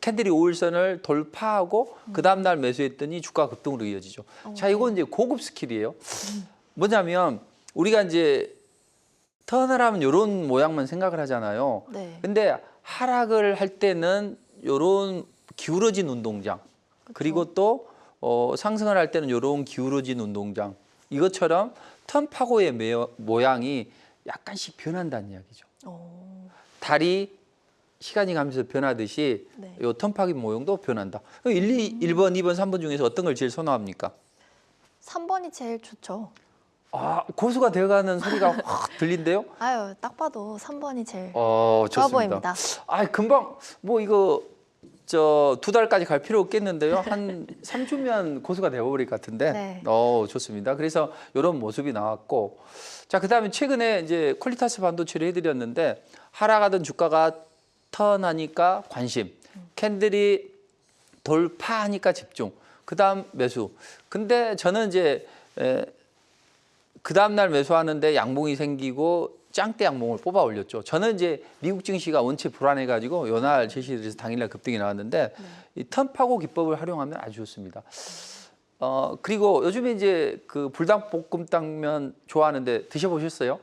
캔들이 5일선을 돌파하고 그 다음 날 매수했더니 주가 급등으로 이어지죠. 자, 이건 이제 고급 스킬이에요. 뭐냐면 우리가 이제 턴을 하면 이런 모양만 생각을 하잖아요. 근데 하락을 할 때는 이런 기울어진 운동장, 그리고 또 상승을 할 때는 이런 기울어진 운동장. 이것처럼 턴파고의 모양이 약간씩 변한다는 이야기죠. 다리 시간이 가면서 변하듯이 네. 요 턴파기 모형도 변한다. 1번, 2번, 3번 중에서 어떤 걸 제일 선호합니까? 3번이 제일 좋죠. 아, 고수가 되어가는 소리가 확 들린대요? 아유, 딱 봐도 3번이 제일 좋습니다. 좋아 보입니다. 아, 금방 뭐 이거 저 2달까지 갈 필요 없겠는데요. 한 3주면 고수가 되어버릴 것 같은데. 네. 좋습니다. 그래서 이런 모습이 나왔고, 자, 그다음에 최근에 이제 퀄리타스 반도체를 해드렸는데 하락하던 주가가 턴하니까 관심, 캔들이 돌파하니까 집중, 그다음 매수. 근데 저는 이제 그 다음날 매수하는데 양봉이 생기고 짱대 양봉을 뽑아 올렸죠. 저는 이제 미국 증시가 원체 불안해가지고 요날 제시를 해서 당일날 급등이 나왔는데 이 턴파고 기법을 활용하면 아주 좋습니다. 그리고 요즘에 이제 그 불닭볶음탕면 좋아하는데 드셔보셨어요?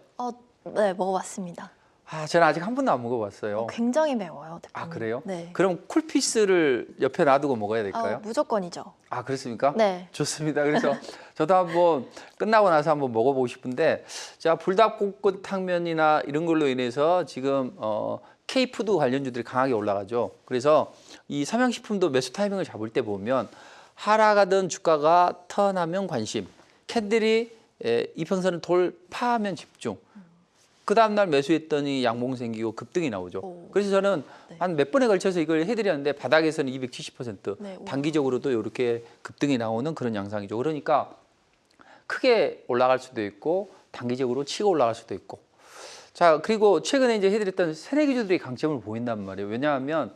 네, 먹어봤습니다. 아, 저는 아직 한 번도 안 먹어봤어요. 굉장히 매워요, 대표님. 아, 그래요? 네. 그럼 쿨피스를 옆에 놔두고 먹어야 될까요? 무조건이죠. 아, 그렇습니까? 네. 좋습니다. 그래서 저도 한번 끝나고 나서 한번 먹어보고 싶은데, 자, 불닭볶음탕면이나 이런 걸로 인해서 지금 K푸드 관련주들이 강하게 올라가죠. 그래서 이 삼양식품도 매수 타이밍을 잡을 때 보면 하락하던 주가가 턴하면 관심, 캔들이 이평선을 돌파하면 집중. 그 다음날 매수했더니 양봉 생기고 급등이 나오죠. 오. 그래서 저는 네. 한 몇 번에 걸쳐서 이걸 해드렸는데 바닥에서는 270%, 네, 우와. 단기적으로도 이렇게 급등이 나오는 그런 양상이죠. 그러니까 크게 올라갈 수도 있고 단기적으로 치고 올라갈 수도 있고. 자, 그리고 최근에 이제 해드렸던 새내기주들이 강점을 보인단 말이에요. 왜냐하면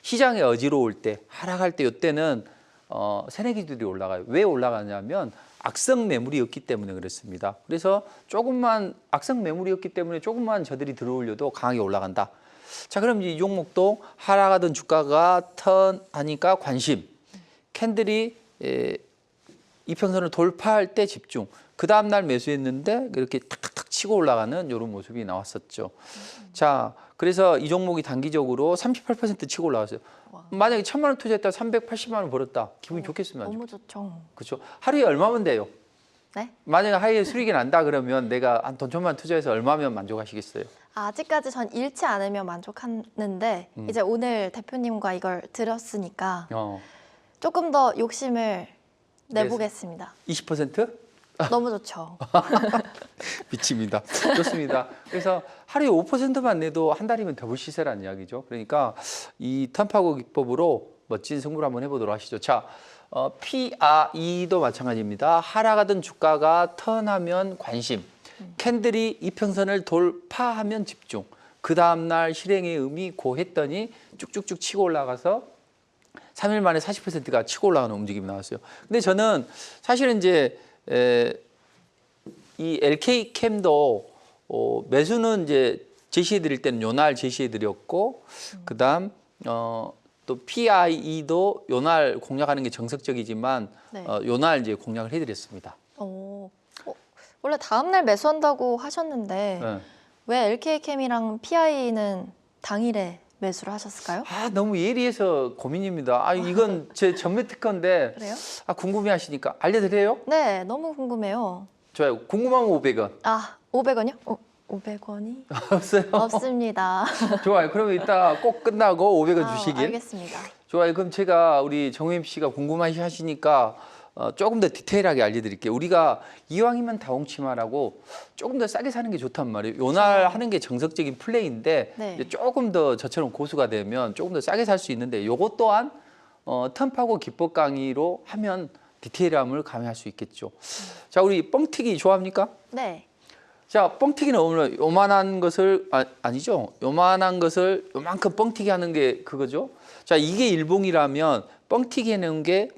시장이 어지러울 때, 하락할 때 이때는 새내기주들이 올라가요. 왜 올라가냐면 악성 매물이었기 때문에 그렇습니다. 그래서 조금만 악성 매물이었기 때문에 조금만 저들이 들어올려도 강하게 올라간다. 자, 그럼 이 종목도 하락하던 주가가 턴하니까 관심, 캔들이 이평선을 돌파할 때 집중. 그 다음 날 매수했는데 이렇게 탁탁탁 치고 올라가는 이런 모습이 나왔었죠. 자, 그래서 이 종목이 단기적으로 38% 치고 올라갔어요. 와. 만약에 1,000만 원 투자했다 380만 원 벌었다. 기분이 좋겠습니다. 너무 좋죠. 그렇죠. 하루에 얼마면 돼요? 네? 만약에 하루에 수익이 난다 그러면 내가 한 돈 천만 투자해서 얼마면 만족하시겠어요? 아직까지 전 잃지 않으면 만족하는데 이제 오늘 대표님과 이걸 들었으니까 조금 더 욕심을 내보겠습니다. 20%? 너무 좋죠. 미칩니다. 좋습니다. 그래서 하루에 5%만 내도 한 달이면 더블 시세라는 이야기죠. 그러니까 이 턴파고 기법으로 멋진 승부를 한번 해보도록 하시죠. 자, PRE도 마찬가지입니다. 하락하던 주가가 턴하면 관심, 캔들이 이평선을 돌파하면 집중. 그 다음날 실행의 의미 고했더니 쭉쭉쭉 치고 올라가서 3일 만에 40%가 치고 올라가는 움직임이 나왔어요. 근데 저는 사실은 이제 이 LK캠도 매수는 이제 제시해드릴 때는 요날 제시해드렸고, 그다음 또 PIE도 요날 공략하는 게 정석적이지만 네. 요날 이제 공략을 해드렸습니다. 원래 다음날 매수한다고 하셨는데 네. 왜 LK캠이랑 PI는 당일에 매수를 하셨을까요? 아, 너무 예리해서 고민입니다. 아, 이건 제 전매 특허인데 그래요? 궁금해하시니까 알려드려요? 네, 너무 궁금해요. 좋아요. 궁금하면 500원. 아, 500원이요? 500원이 없어요? 없습니다. 좋아요. 그러면 이따 꼭 끝나고 500원 주시길. 알겠습니다. 좋아요. 그럼 제가 우리 정우임 씨가 궁금하시니까 조금 더 디테일하게 알려드릴게요. 우리가 이왕이면 다홍치마라고 조금 더 싸게 사는 게 좋단 말이에요. 요날 하는 게 정석적인 플레이인데 네. 이제 조금 더 저처럼 고수가 되면 조금 더 싸게 살 수 있는데 요것 또한 턴파고 기법 강의로 하면 디테일함을 가미할 수 있겠죠. 자, 우리 뻥튀기 좋아합니까? 네. 자, 뻥튀기는 오늘 요만한 것을 아니죠. 요만한 것을 요만큼 뻥튀기 하는 게 그거죠. 자, 이게 일봉이라면 뻥튀기 하는 게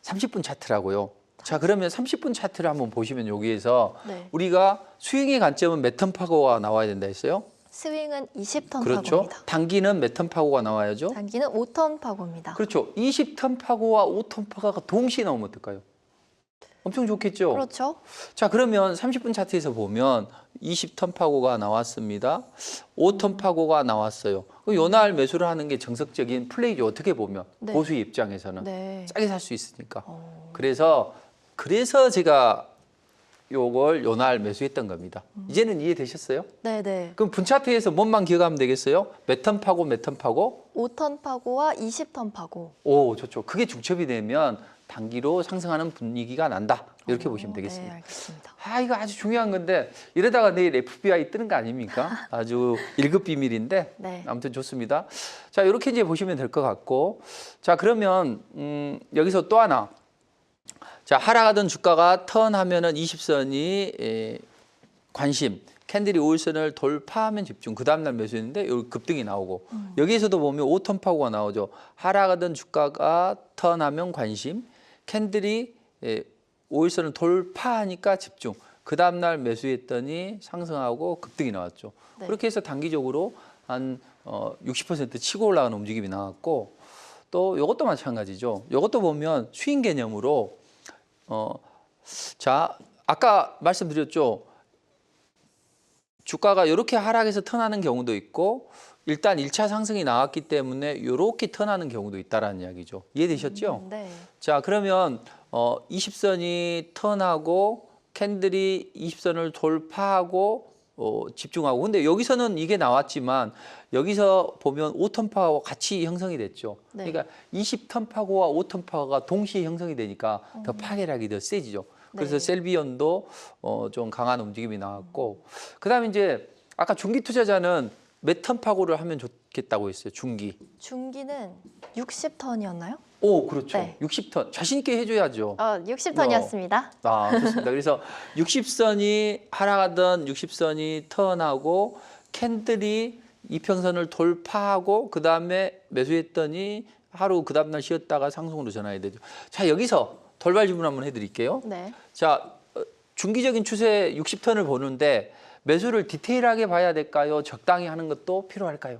30분 차트라고요. 자, 그러면 30분 차트를 한번 보시면 여기에서 네. 우리가 스윙의 관점은 몇 턴 파고가 나와야 된다 했어요? 스윙은 20턴 그렇죠. 파고입니다. 단기는 몇 턴 파고가 나와야죠? 단기는 5턴 파고입니다. 그렇죠. 20턴 파고와 5턴 파고가 동시에 나오면 어떨까요? 엄청 좋겠죠. 그렇죠. 자, 그러면 30분 차트에서 보면 20턴 파고가 나왔습니다. 5턴 파고가 나왔어요. 요날 매수를 하는 게 정석적인 플레이죠. 어떻게 보면 네. 고수의 입장에서는 네. 싸게 살 수 있으니까. 그래서 제가 요걸 요날 매수했던 겁니다. 이제는 이해되셨어요? 네네. 그럼 분차트에서 뭔만 기억하면 되겠어요? 몇 턴 파고 몇 턴 파고? 5턴 파고와 20턴 파고. 오, 좋죠. 그게 중첩이 되면 단기로 상승하는 분위기가 난다. 이렇게 보시면 네, 되겠습니다. 알겠습니다. 아, 이거 아주 중요한 건데 이러다가 내일 FBI 뜨는 거 아닙니까? 아주 1급 비밀인데 네. 아무튼 좋습니다. 자, 이렇게 이제 보시면 될 것 같고, 자, 그러면 여기서 또 하나. 자, 하락하던 주가가 턴하면은 20선이 관심, 캔들이 5일선을 돌파하면 집중, 그 다음날 매수했는데 여기 급등이 나오고, 여기에서도 보면 5턴 파고가 나오죠. 하락하던 주가가 턴하면 관심, 캔들이 5일선을 돌파하니까 집중, 그 다음날 매수했더니 상승하고 급등이 나왔죠. 네. 그렇게 해서 단기적으로 한 60% 치고 올라가는 움직임이 나왔고, 또 이것도 마찬가지죠. 이것도 보면 스윙 개념으로 자, 아까 말씀드렸죠. 주가가 이렇게 하락해서 턴하는 경우도 있고, 일단 1차 상승이 나왔기 때문에 이렇게 턴하는 경우도 있다라는 이야기죠. 이해되셨죠? 네. 자, 그러면 20선이 턴하고 캔들이 20선을 돌파하고 집중하고, 근데 여기서는 이게 나왔지만 여기서 보면 5턴 파고와 같이 형성이 됐죠. 네. 그러니까 20턴 파고와 5턴 파고가 동시에 형성이 되니까 더 파괴력이 더 세지죠. 그래서 네. 셀비언도 좀 강한 움직임이 나왔고, 그다음에 이제 아까 중기 투자자는 몇 턴 파고를 하면 좋겠다고 했어요. 중기. 중기는 60턴이었나요? 오, 그렇죠. 네. 60턴 자신 있게 해줘야죠. 60턴이었습니다. 아, 좋습니다. 그래서 60선이 하락하던 60선이 턴하고 캔들이 이평선을 돌파하고 그 다음에 매수했더니 하루 그 다음날 쉬었다가 상승으로 전환이 되죠. 자, 여기서 돌발 질문 한번 해드릴게요. 네. 자, 중기적인 추세 60턴을 보는데 매수를 디테일하게 봐야 될까요? 적당히 하는 것도 필요할까요?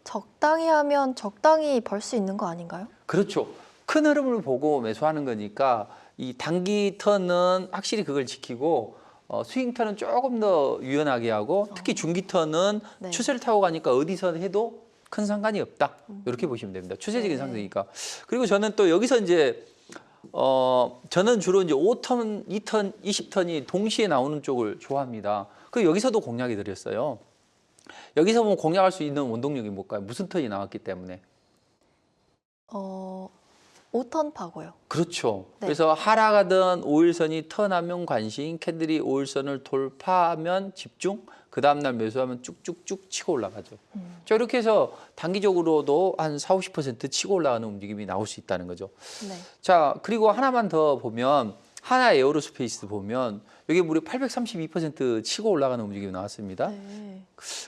적당히 하면 적당히 벌 수 있는 거 아닌가요? 그렇죠. 큰 흐름을 보고 매수하는 거니까 이 단기 턴은 확실히 그걸 지키고 스윙 턴은 조금 더 유연하게 하고, 특히 중기 턴은 네. 추세를 타고 가니까 어디서 해도 큰 상관이 없다. 이렇게 보시면 됩니다. 추세적인 네. 상승이니까. 그리고 저는 또 여기서 이제 저는 주로 이제 5턴, 2턴, 20턴이 동시에 나오는 쪽을 좋아합니다. 그 여기서도 공략이 드렸어요. 여기서 보면 공략할 수 있는 원동력이 뭘까요? 무슨 턴이 나왔기 때문에. 5턴 파고요. 그렇죠. 네. 그래서 하락하던 5일선이 턴하면 관심, 캔들이 5일선을 돌파하면 집중, 그 다음날 매수하면 쭉쭉쭉 치고 올라가죠. 자, 이렇게 해서 단기적으로도 한 40, 50% 치고 올라가는 움직임이 나올 수 있다는 거죠. 네. 자, 그리고 하나만 더 보면 하나 에어로스페이스 보면 여기 무려 832% 치고 올라가는 움직임이 나왔습니다. 네.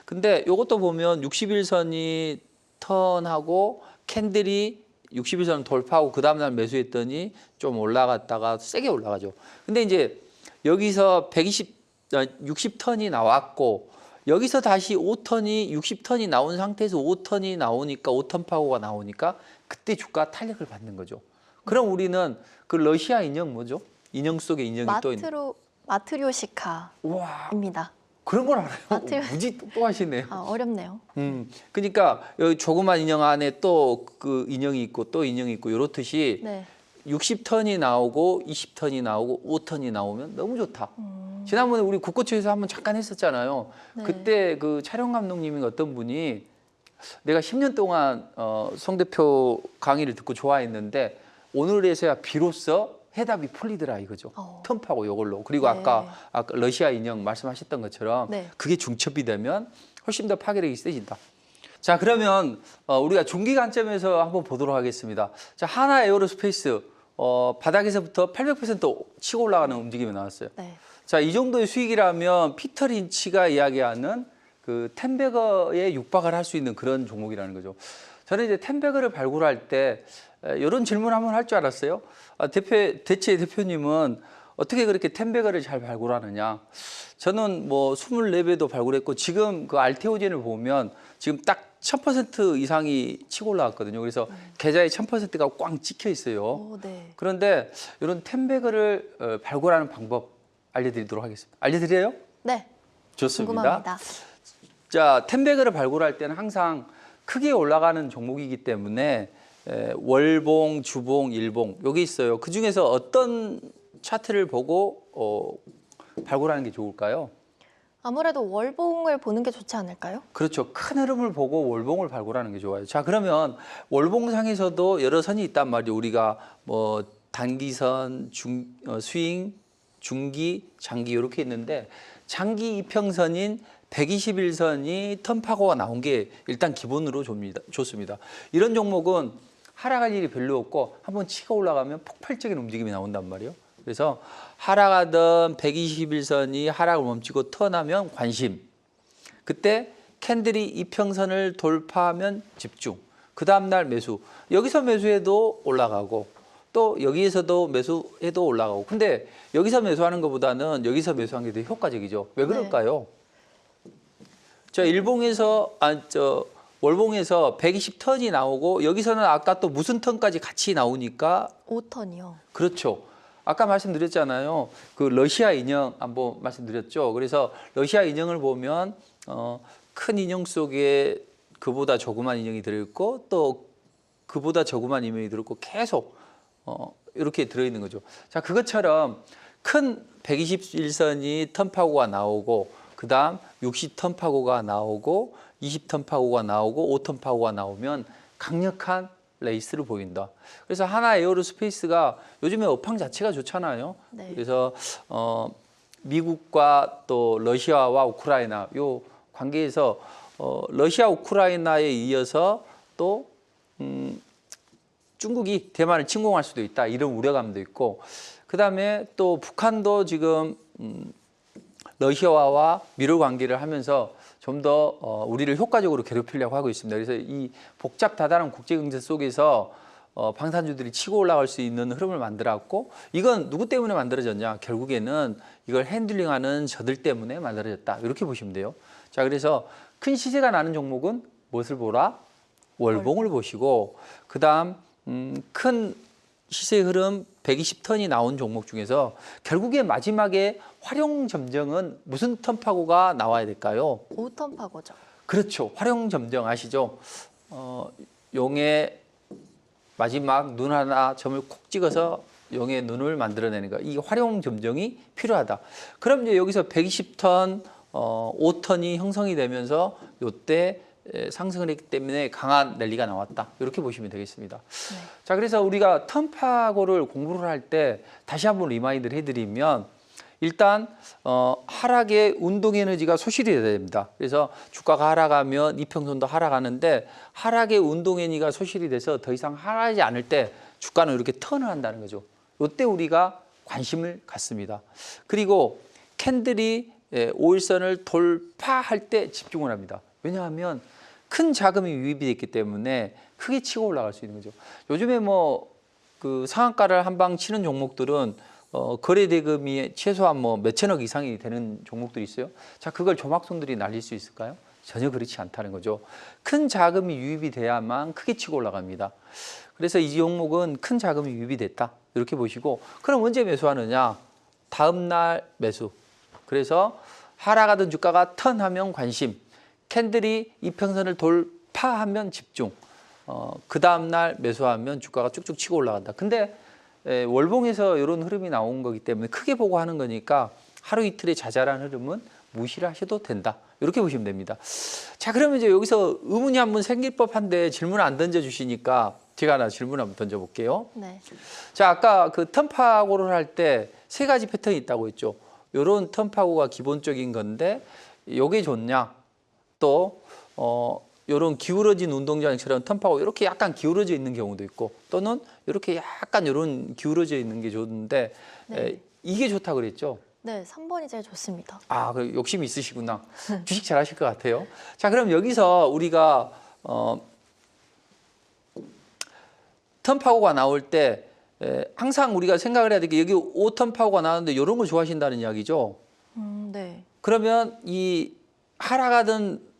근데 이것도 보면 61선이 턴하고 캔들이 61선 돌파하고 그 다음날 매수했더니 좀 올라갔다가 세게 올라가죠. 근데 이제 여기서 60턴이 나왔고 여기서 다시 5턴이 60턴이 나온 상태에서 5턴이 나오니까 5턴 파고가 나오니까 그때 주가 탄력을 받는 거죠. 그럼 우리는 그 러시아 인형 뭐죠? 인형 속에 인형이 또 있는. 마트료시카입니다. 와, 그런 걸 알아요. 무지 똑똑하시네요. 어렵네요. 그러니까 여기 조그만 인형 안에 또 그 인형이 있고 또 인형이 있고 이렇듯이 네. 60턴이 나오고 20턴이 나오고 5턴이 나오면 너무 좋다. 지난번에 우리 국고초에서 한번 잠깐 했었잖아요. 네. 그때 그 촬영 감독님이 어떤 분이 내가 10년 동안 송 대표 강의를 듣고 좋아했는데 오늘에서야 비로소 해답이 풀리더라 이거죠. 턴파고 이걸로. 그리고 네. 아까 러시아 인형 말씀하셨던 것처럼 네. 그게 중첩이 되면 훨씬 더 파괴력이 세진다. 자, 그러면 우리가 중기 관점에서 한번 보도록 하겠습니다. 자, 하나 에어로스페이스 바닥에서부터 800% 치고 올라가는 움직임이 나왔어요. 네. 자, 이 정도의 수익이라면 피터 린치가 이야기하는 그 텐베거에 육박을 할 수 있는 그런 종목이라는 거죠. 저는 이제 텐베거를 발굴할 때 이런 질문 한번 할 줄 알았어요. 대체 대표님은 어떻게 그렇게 텐베거를 잘 발굴하느냐? 저는 뭐 24배도 발굴했고 지금 그 알테오젠을 보면 지금 딱 1000% 이상이 치고 올라왔거든요. 그래서 계좌에 1000%가 꽝 찍혀 있어요. 네. 그런데 이런 텐베거를 발굴하는 방법 알려드리도록 하겠습니다. 알려드려요? 네. 좋습니다. 궁금합니다. 자, 텐베거를 발굴할 때는 항상 크게 올라가는 종목이기 때문에 월봉, 주봉, 일봉 여기 있어요. 그 중에서 어떤 차트를 보고 발굴하는 게 좋을까요? 아무래도 월봉을 보는 게 좋지 않을까요? 그렇죠. 큰 흐름을 보고 월봉을 발굴하는 게 좋아요. 자, 그러면 월봉상에서도 여러 선이 있단 말이에요. 우리가 뭐 단기선, 스윙, 중기, 장기 이렇게 있는데 장기 이평선인 121선이 턴파고가 나온 게 일단 기본으로 좋습니다. 이런 종목은 하락할 일이 별로 없고 한번 치고 올라가면 폭발적인 움직임이 나온단 말이에요. 그래서 하락하던 121선이 하락을 멈추고 턴하면 관심. 그때 캔들이 이평선을 돌파하면 집중. 그 다음날 매수. 여기서 매수해도 올라가고 또 여기에서도 매수해도 올라가고. 근데 여기서 매수하는 것보다는 여기서 매수하는 게 더 효과적이죠. 왜 그럴까요? 저 월봉에서 120턴이 나오고 여기서는 아까 또 무슨 턴까지 같이 나오니까 5턴이요. 그렇죠. 아까 말씀드렸잖아요. 그 러시아 인형 한번 말씀드렸죠. 그래서 러시아 인형을 보면 큰 인형 속에 그보다 조그만 인형이 들어있고 또 그보다 조그만 인형이 들어있고 계속 이렇게 들어있는 거죠. 자, 그것처럼 큰 121선이 턴파고가 나오고 그 다음 60턴 파고가 나오고 20턴 파고가 나오고 5턴 파고가 나오면 강력한 레이스를 보인다. 그래서 하나 에어로스페이스가 요즘에 업황 자체가 좋잖아요. 네. 그래서 미국과 또 러시아와 우크라이나 요 관계에서 러시아 우크라이나에 이어서 또 중국이 대만을 침공할 수도 있다 이런 우려감도 있고 그다음에 또 북한도 지금 러시아와 미러 관계를 하면서 좀 더 우리를 효과적으로 괴롭히려고 하고 있습니다. 그래서 이 복잡다단한 국제경제 속에서 방산주들이 치고 올라갈 수 있는 흐름을 만들었고 이건 누구 때문에 만들어졌냐? 결국에는 이걸 핸들링하는 저들 때문에 만들어졌다. 이렇게 보시면 돼요. 자, 그래서 큰 시세가 나는 종목은 무엇을 보라? 월봉을 보시고 그다음 큰 시세 흐름 120턴이 나온 종목 중에서 결국에 마지막에 활용점정은 무슨 턴파고가 나와야 될까요? 5턴 파고죠. 그렇죠. 활용점정 아시죠? 용의 마지막 눈 하나 점을 콕 찍어서 용의 눈을 만들어내는 거. 이 활용점정이 필요하다. 그럼 이제 여기서 120턴, 5턴이 형성이 되면서 이때 상승을 했기 때문에 강한 랠리가 나왔다. 이렇게 보시면 되겠습니다. 네. 자, 그래서 우리가 턴파고를 공부를 할 때 다시 한번 리마인드를 해드리면 일단 하락의 운동 에너지가 소실이 돼야 됩니다. 그래서 주가가 하락하면 이평선도 하락하는데 하락의 운동 에너지가 소실이 돼서 더 이상 하락하지 않을 때 주가는 이렇게 턴을 한다는 거죠. 이때 우리가 관심을 갖습니다. 그리고 캔들이 5일선을 돌파할 때 집중을 합니다. 왜냐하면 큰 자금이 유입이 됐기 때문에 크게 치고 올라갈 수 있는 거죠. 요즘에 뭐 그 상한가를 한 방 치는 종목들은 거래 대금이 최소한 뭐 몇천억 이상이 되는 종목들이 있어요. 자, 그걸 조막손들이 날릴 수 있을까요? 전혀 그렇지 않다는 거죠. 큰 자금이 유입이 돼야만 크게 치고 올라갑니다. 그래서 이 종목은 큰 자금이 유입이 됐다. 이렇게 보시고 그럼 언제 매수하느냐? 다음 날 매수. 그래서 하락하던 주가가 턴하면 관심. 캔들이 이평선을 돌파하면 집중. 그 다음 날 매수하면 주가가 쭉쭉 치고 올라간다. 근데 월봉에서 이런 흐름이 나온 거기 때문에 크게 보고 하는 거니까 하루 이틀의 자잘한 흐름은 무시를 하셔도 된다. 이렇게 보시면 됩니다. 자, 그러면 이제 여기서 의문이 한번 생길 법한데 질문 안 던져주시니까 제가 하나 질문 한번 던져볼게요. 네. 자, 아까 그 턴파고를 할 때 세 가지 패턴이 있다고 했죠. 이런 턴파고가 기본적인 건데 이게 좋냐? 또 이런 기울어진 운동장처럼 턴파고 이렇게 약간 기울어져 있는 경우도 있고 또는 이렇게 약간 이런 기울어져 있는 게 좋은데 네. 이게 좋다 그랬죠? 네, 3번이 제일 좋습니다. 아, 그 욕심이 있으시구나. 주식 잘하실 것 같아요. 자, 그럼 여기서 우리가 턴파고가 나올 때 항상 우리가 생각을 해야 될 게 여기 5턴 파고가 나오는데 이런 걸 좋아하신다는 이야기죠. 네. 그러면 이 하락하던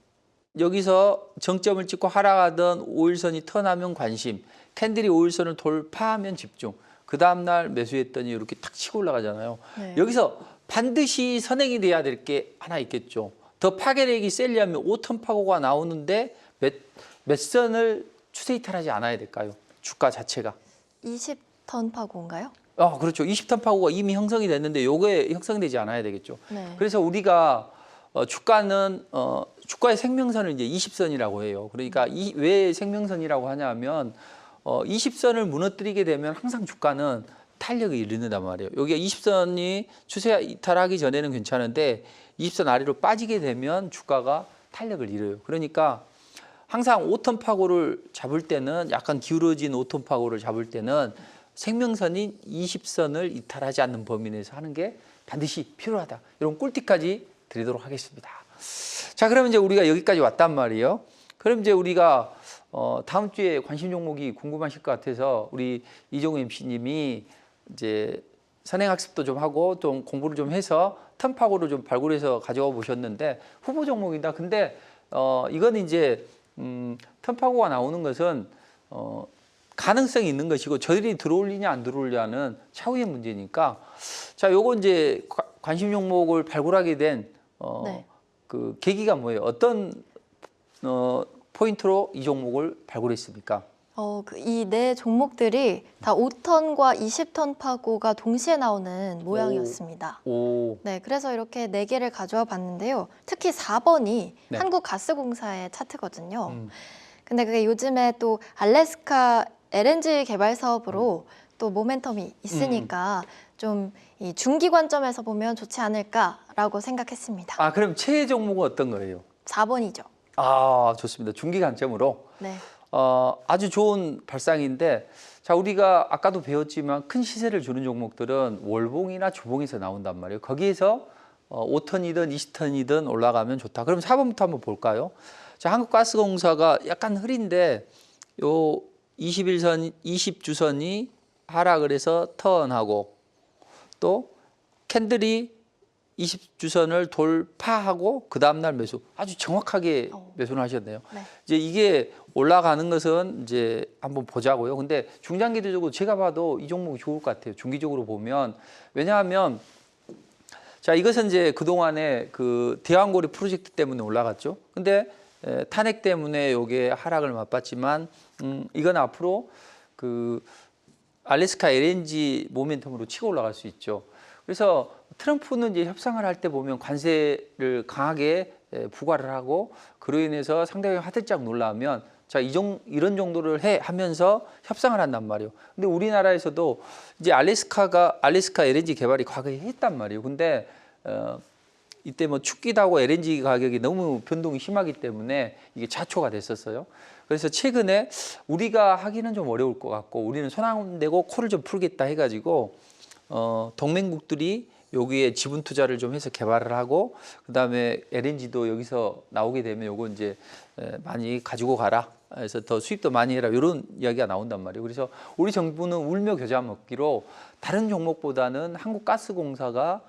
여기서 정점을 찍고 하락하던 5일선이 턴하면 관심, 캔들이 5일선을 돌파하면 집중, 그 다음날 매수했더니 이렇게 탁 치고 올라가잖아요. 네. 여기서 반드시 선행이 돼야 될 게 하나 있겠죠. 더 파괴력이 세려면 5턴 파고가 나오는데 몇 선을 추세 이탈하지 않아야 될까요? 주가 자체가. 20턴 파고인가요? 그렇죠. 20턴 파고가 이미 형성이 됐는데 요게 형성되지 않아야 되겠죠. 네. 그래서 우리가 주가는 주가의 생명선을 이제 20선이라고 해요. 그러니까 왜 생명선이라고 하냐면 20선을 무너뜨리게 되면 항상 주가는 탄력이 이르는단 말이에요. 여기가 20선이 추세 이탈하기 전에는 괜찮은데 20선 아래로 빠지게 되면 주가가 탄력을 잃어요. 그러니까 항상 5턴 파고를 잡을 때는 약간 기울어진 5턴 파고를 잡을 때는 생명선인 20선을 이탈하지 않는 범위 내에서 하는 게 반드시 필요하다. 이런 꿀팁까지 드리도록 하겠습니다. 자, 그러면 이제 우리가 여기까지 왔단 말이에요. 그럼 이제 우리가 다음 주에 관심 종목이 궁금하실 것 같아서 우리 이종우 MC님이 이제 선행학습도 좀 하고 좀 공부를 좀 해서 턴파고를 좀 발굴해서 가져와 보셨는데 후보 종목이다. 근데 이건 이제 턴파고가 나오는 것은 가능성이 있는 것이고 저들이 들어올리냐 안 들어올리냐는 차후의 문제니까 자, 요거 이제 관심 종목을 발굴하게 된 네. 그 계기가 뭐예요? 어떤 포인트로 이 종목을 발굴했습니까? 이 네 종목들이 다 5턴과 20턴 파고가 동시에 나오는 모양이었습니다. 오, 네, 그래서 이렇게 네 개를 가져와 봤는데요. 특히 4번이 네. 한국가스공사의 차트거든요. 근데 그게 요즘에 또 알래스카 LNG 개발 사업으로 또 모멘텀이 있으니까 좀 이 중기 관점에서 보면 좋지 않을까라고 생각했습니다. 아, 그럼 최애 종목은 어떤 거예요? 4번이죠. 아, 좋습니다. 중기 관점으로. 네. 아주 좋은 발상인데 자, 우리가 아까도 배웠지만 큰 시세를 주는 종목들은 월봉이나 주봉에서 나온단 말이에요. 거기에서 5턴이든 20턴이든 올라가면 좋다. 그럼 4번부터 한번 볼까요? 자, 한국가스공사가 약간 흐린데 요 21선, 20주선이 하락을 해서 턴하고 또 캔들이 20주선을 돌파하고 그 다음날 매수. 아주 정확하게 매수를 하셨네요. 네. 이제 이게 올라가는 것은 이제 한번 보자고요. 근데 중장기적으로 제가 봐도 이 종목이 좋을 것 같아요. 중기적으로 보면. 왜냐하면 자, 이것은 이제 그동안에 그 대왕고리 프로젝트 때문에 올라갔죠. 근데 탄핵 때문에 요게 하락을 맛봤지만 이건 앞으로 그 알래스카 LNG 모멘텀으로 치고 올라갈 수 있죠. 그래서 트럼프는 이제 협상을 할 때 보면 관세를 강하게 부과를 하고 그로 인해서 상대방이 화들짝 놀라면 자, 이런 정도를 하면서 협상을 한단 말이에요. 근데 우리나라에서도 이제 알래스카 LNG 개발이 과거에 했단 말이에요. 근데 이때 뭐 춥기도 하고 LNG 가격이 너무 변동이 심하기 때문에 이게 자초가 됐었어요. 그래서 최근에 우리가 하기는 좀 어려울 것 같고 우리는 손 안 대고 코를 좀 풀겠다 해가지고 동맹국들이 여기에 지분 투자를 좀 해서 개발을 하고 그다음에 LNG도 여기서 나오게 되면 요거 이제 많이 가지고 가라. 그래서 더 수입도 많이 해라. 이런 이야기가 나온단 말이에요. 그래서 우리 정부는 울며 겨자 먹기로 다른 종목보다는 한국가스공사가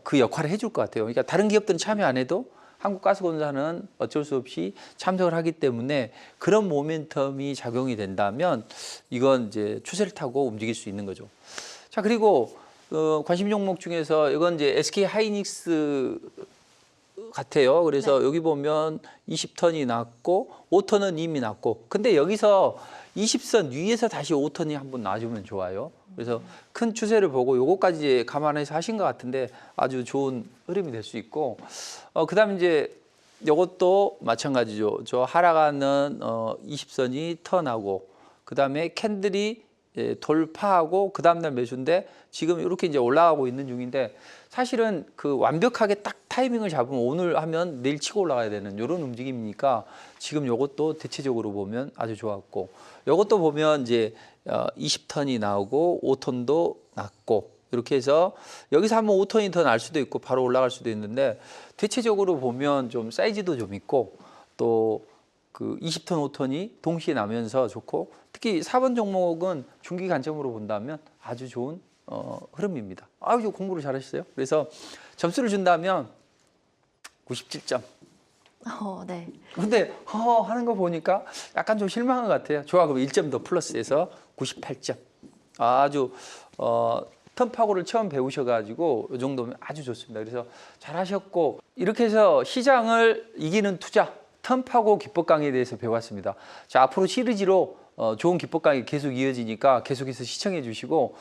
그 역할을 해줄 것 같아요. 그러니까 다른 기업들은 참여 안 해도 한국가스공사는 어쩔 수 없이 참석을 하기 때문에 그런 모멘텀이 작용이 된다면 이건 이제 추세를 타고 움직일 수 있는 거죠. 자, 그리고 관심 종목 중에서 이건 이제 SK 하이닉스 같아요. 그래서 여기 보면 20턴이 났고 5턴은 이미 났고 근데 여기서 20선 위에서 다시 5턴이 한번 놔주면 좋아요. 그래서 큰 추세를 보고 요거까지 감안해서 하신 것 같은데 아주 좋은 흐름이 될 수 있고 그다음에 이제 요것도 마찬가지죠. 저 하락하는 20선이 턴하고 그다음에 캔들이 돌파하고 그 다음날 매수인데 지금 이렇게 이제 올라가고 있는 중인데 사실은 그 완벽하게 딱 타이밍을 잡으면 오늘 하면 내일 치고 올라가야 되는 이런 움직임이니까 지금 이것도 대체적으로 보면 아주 좋았고 이것도 보면 이제 20턴이 나오고 5턴도 났고 이렇게 해서 여기서 한번 5턴이 더 날 수도 있고 바로 올라갈 수도 있는데 대체적으로 보면 좀 사이즈도 좀 있고 또 그 20턴, 5턴이 동시에 나면서 좋고 특히 4번 종목은 중기 관점으로 본다면 아주 좋은 흐름입니다. 아주 공부를 잘하셨어요. 그래서 점수를 준다면 97점. 네. 근데 하는 거 보니까 약간 좀 실망한 것 같아요. 좋아, 그럼 1점 더 플러스해서 98점. 아주 턴파고를 처음 배우셔가지고 이 정도면 아주 좋습니다. 그래서 잘하셨고 이렇게 해서 시장을 이기는 투자 턴파고 기법 강의에 대해서 배웠습니다. 자, 앞으로 시리즈로 좋은 기법 강의 계속 이어지니까 계속해서 시청해 주시고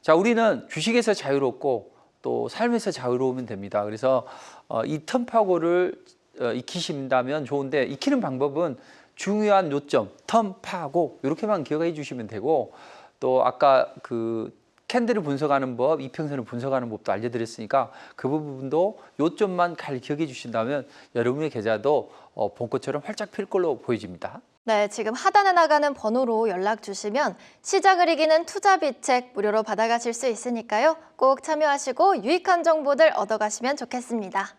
자, 우리는 주식에서 자유롭고 또 삶에서 자유로우면 됩니다. 그래서 이 텀파고를 익히신다면 좋은데 익히는 방법은 중요한 요점, 텀파고 이렇게만 기억해 주시면 되고 또 아까 그 캔들을 분석하는 법, 이평선을 분석하는 법도 알려드렸으니까 그 부분도 요점만 잘 기억해 주신다면 여러분의 계좌도 봄꽃처럼 활짝 필 걸로 보여집니다. 네, 지금 하단에 나가는 번호로 연락 주시면 시장을 이기는 투자비책 무료로 받아가실 수 있으니까요. 꼭 참여하시고 유익한 정보들 얻어가시면 좋겠습니다.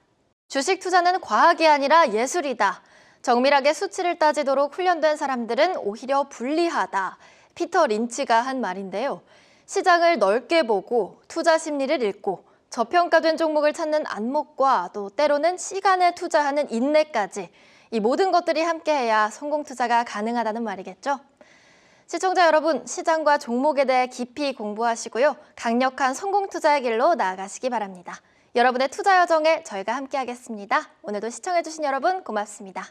주식 투자는 과학이 아니라 예술이다. 정밀하게 수치를 따지도록 훈련된 사람들은 오히려 불리하다. 피터 린치가 한 말인데요. 시장을 넓게 보고 투자 심리를 읽고 저평가된 종목을 찾는 안목과 또 때로는 시간을 투자하는 인내까지 이 모든 것들이 함께해야 성공 투자가 가능하다는 말이겠죠. 시청자 여러분, 시장과 종목에 대해 깊이 공부하시고요. 강력한 성공 투자의 길로 나아가시기 바랍니다. 여러분의 투자 여정에 저희가 함께하겠습니다. 오늘도 시청해주신 여러분 고맙습니다.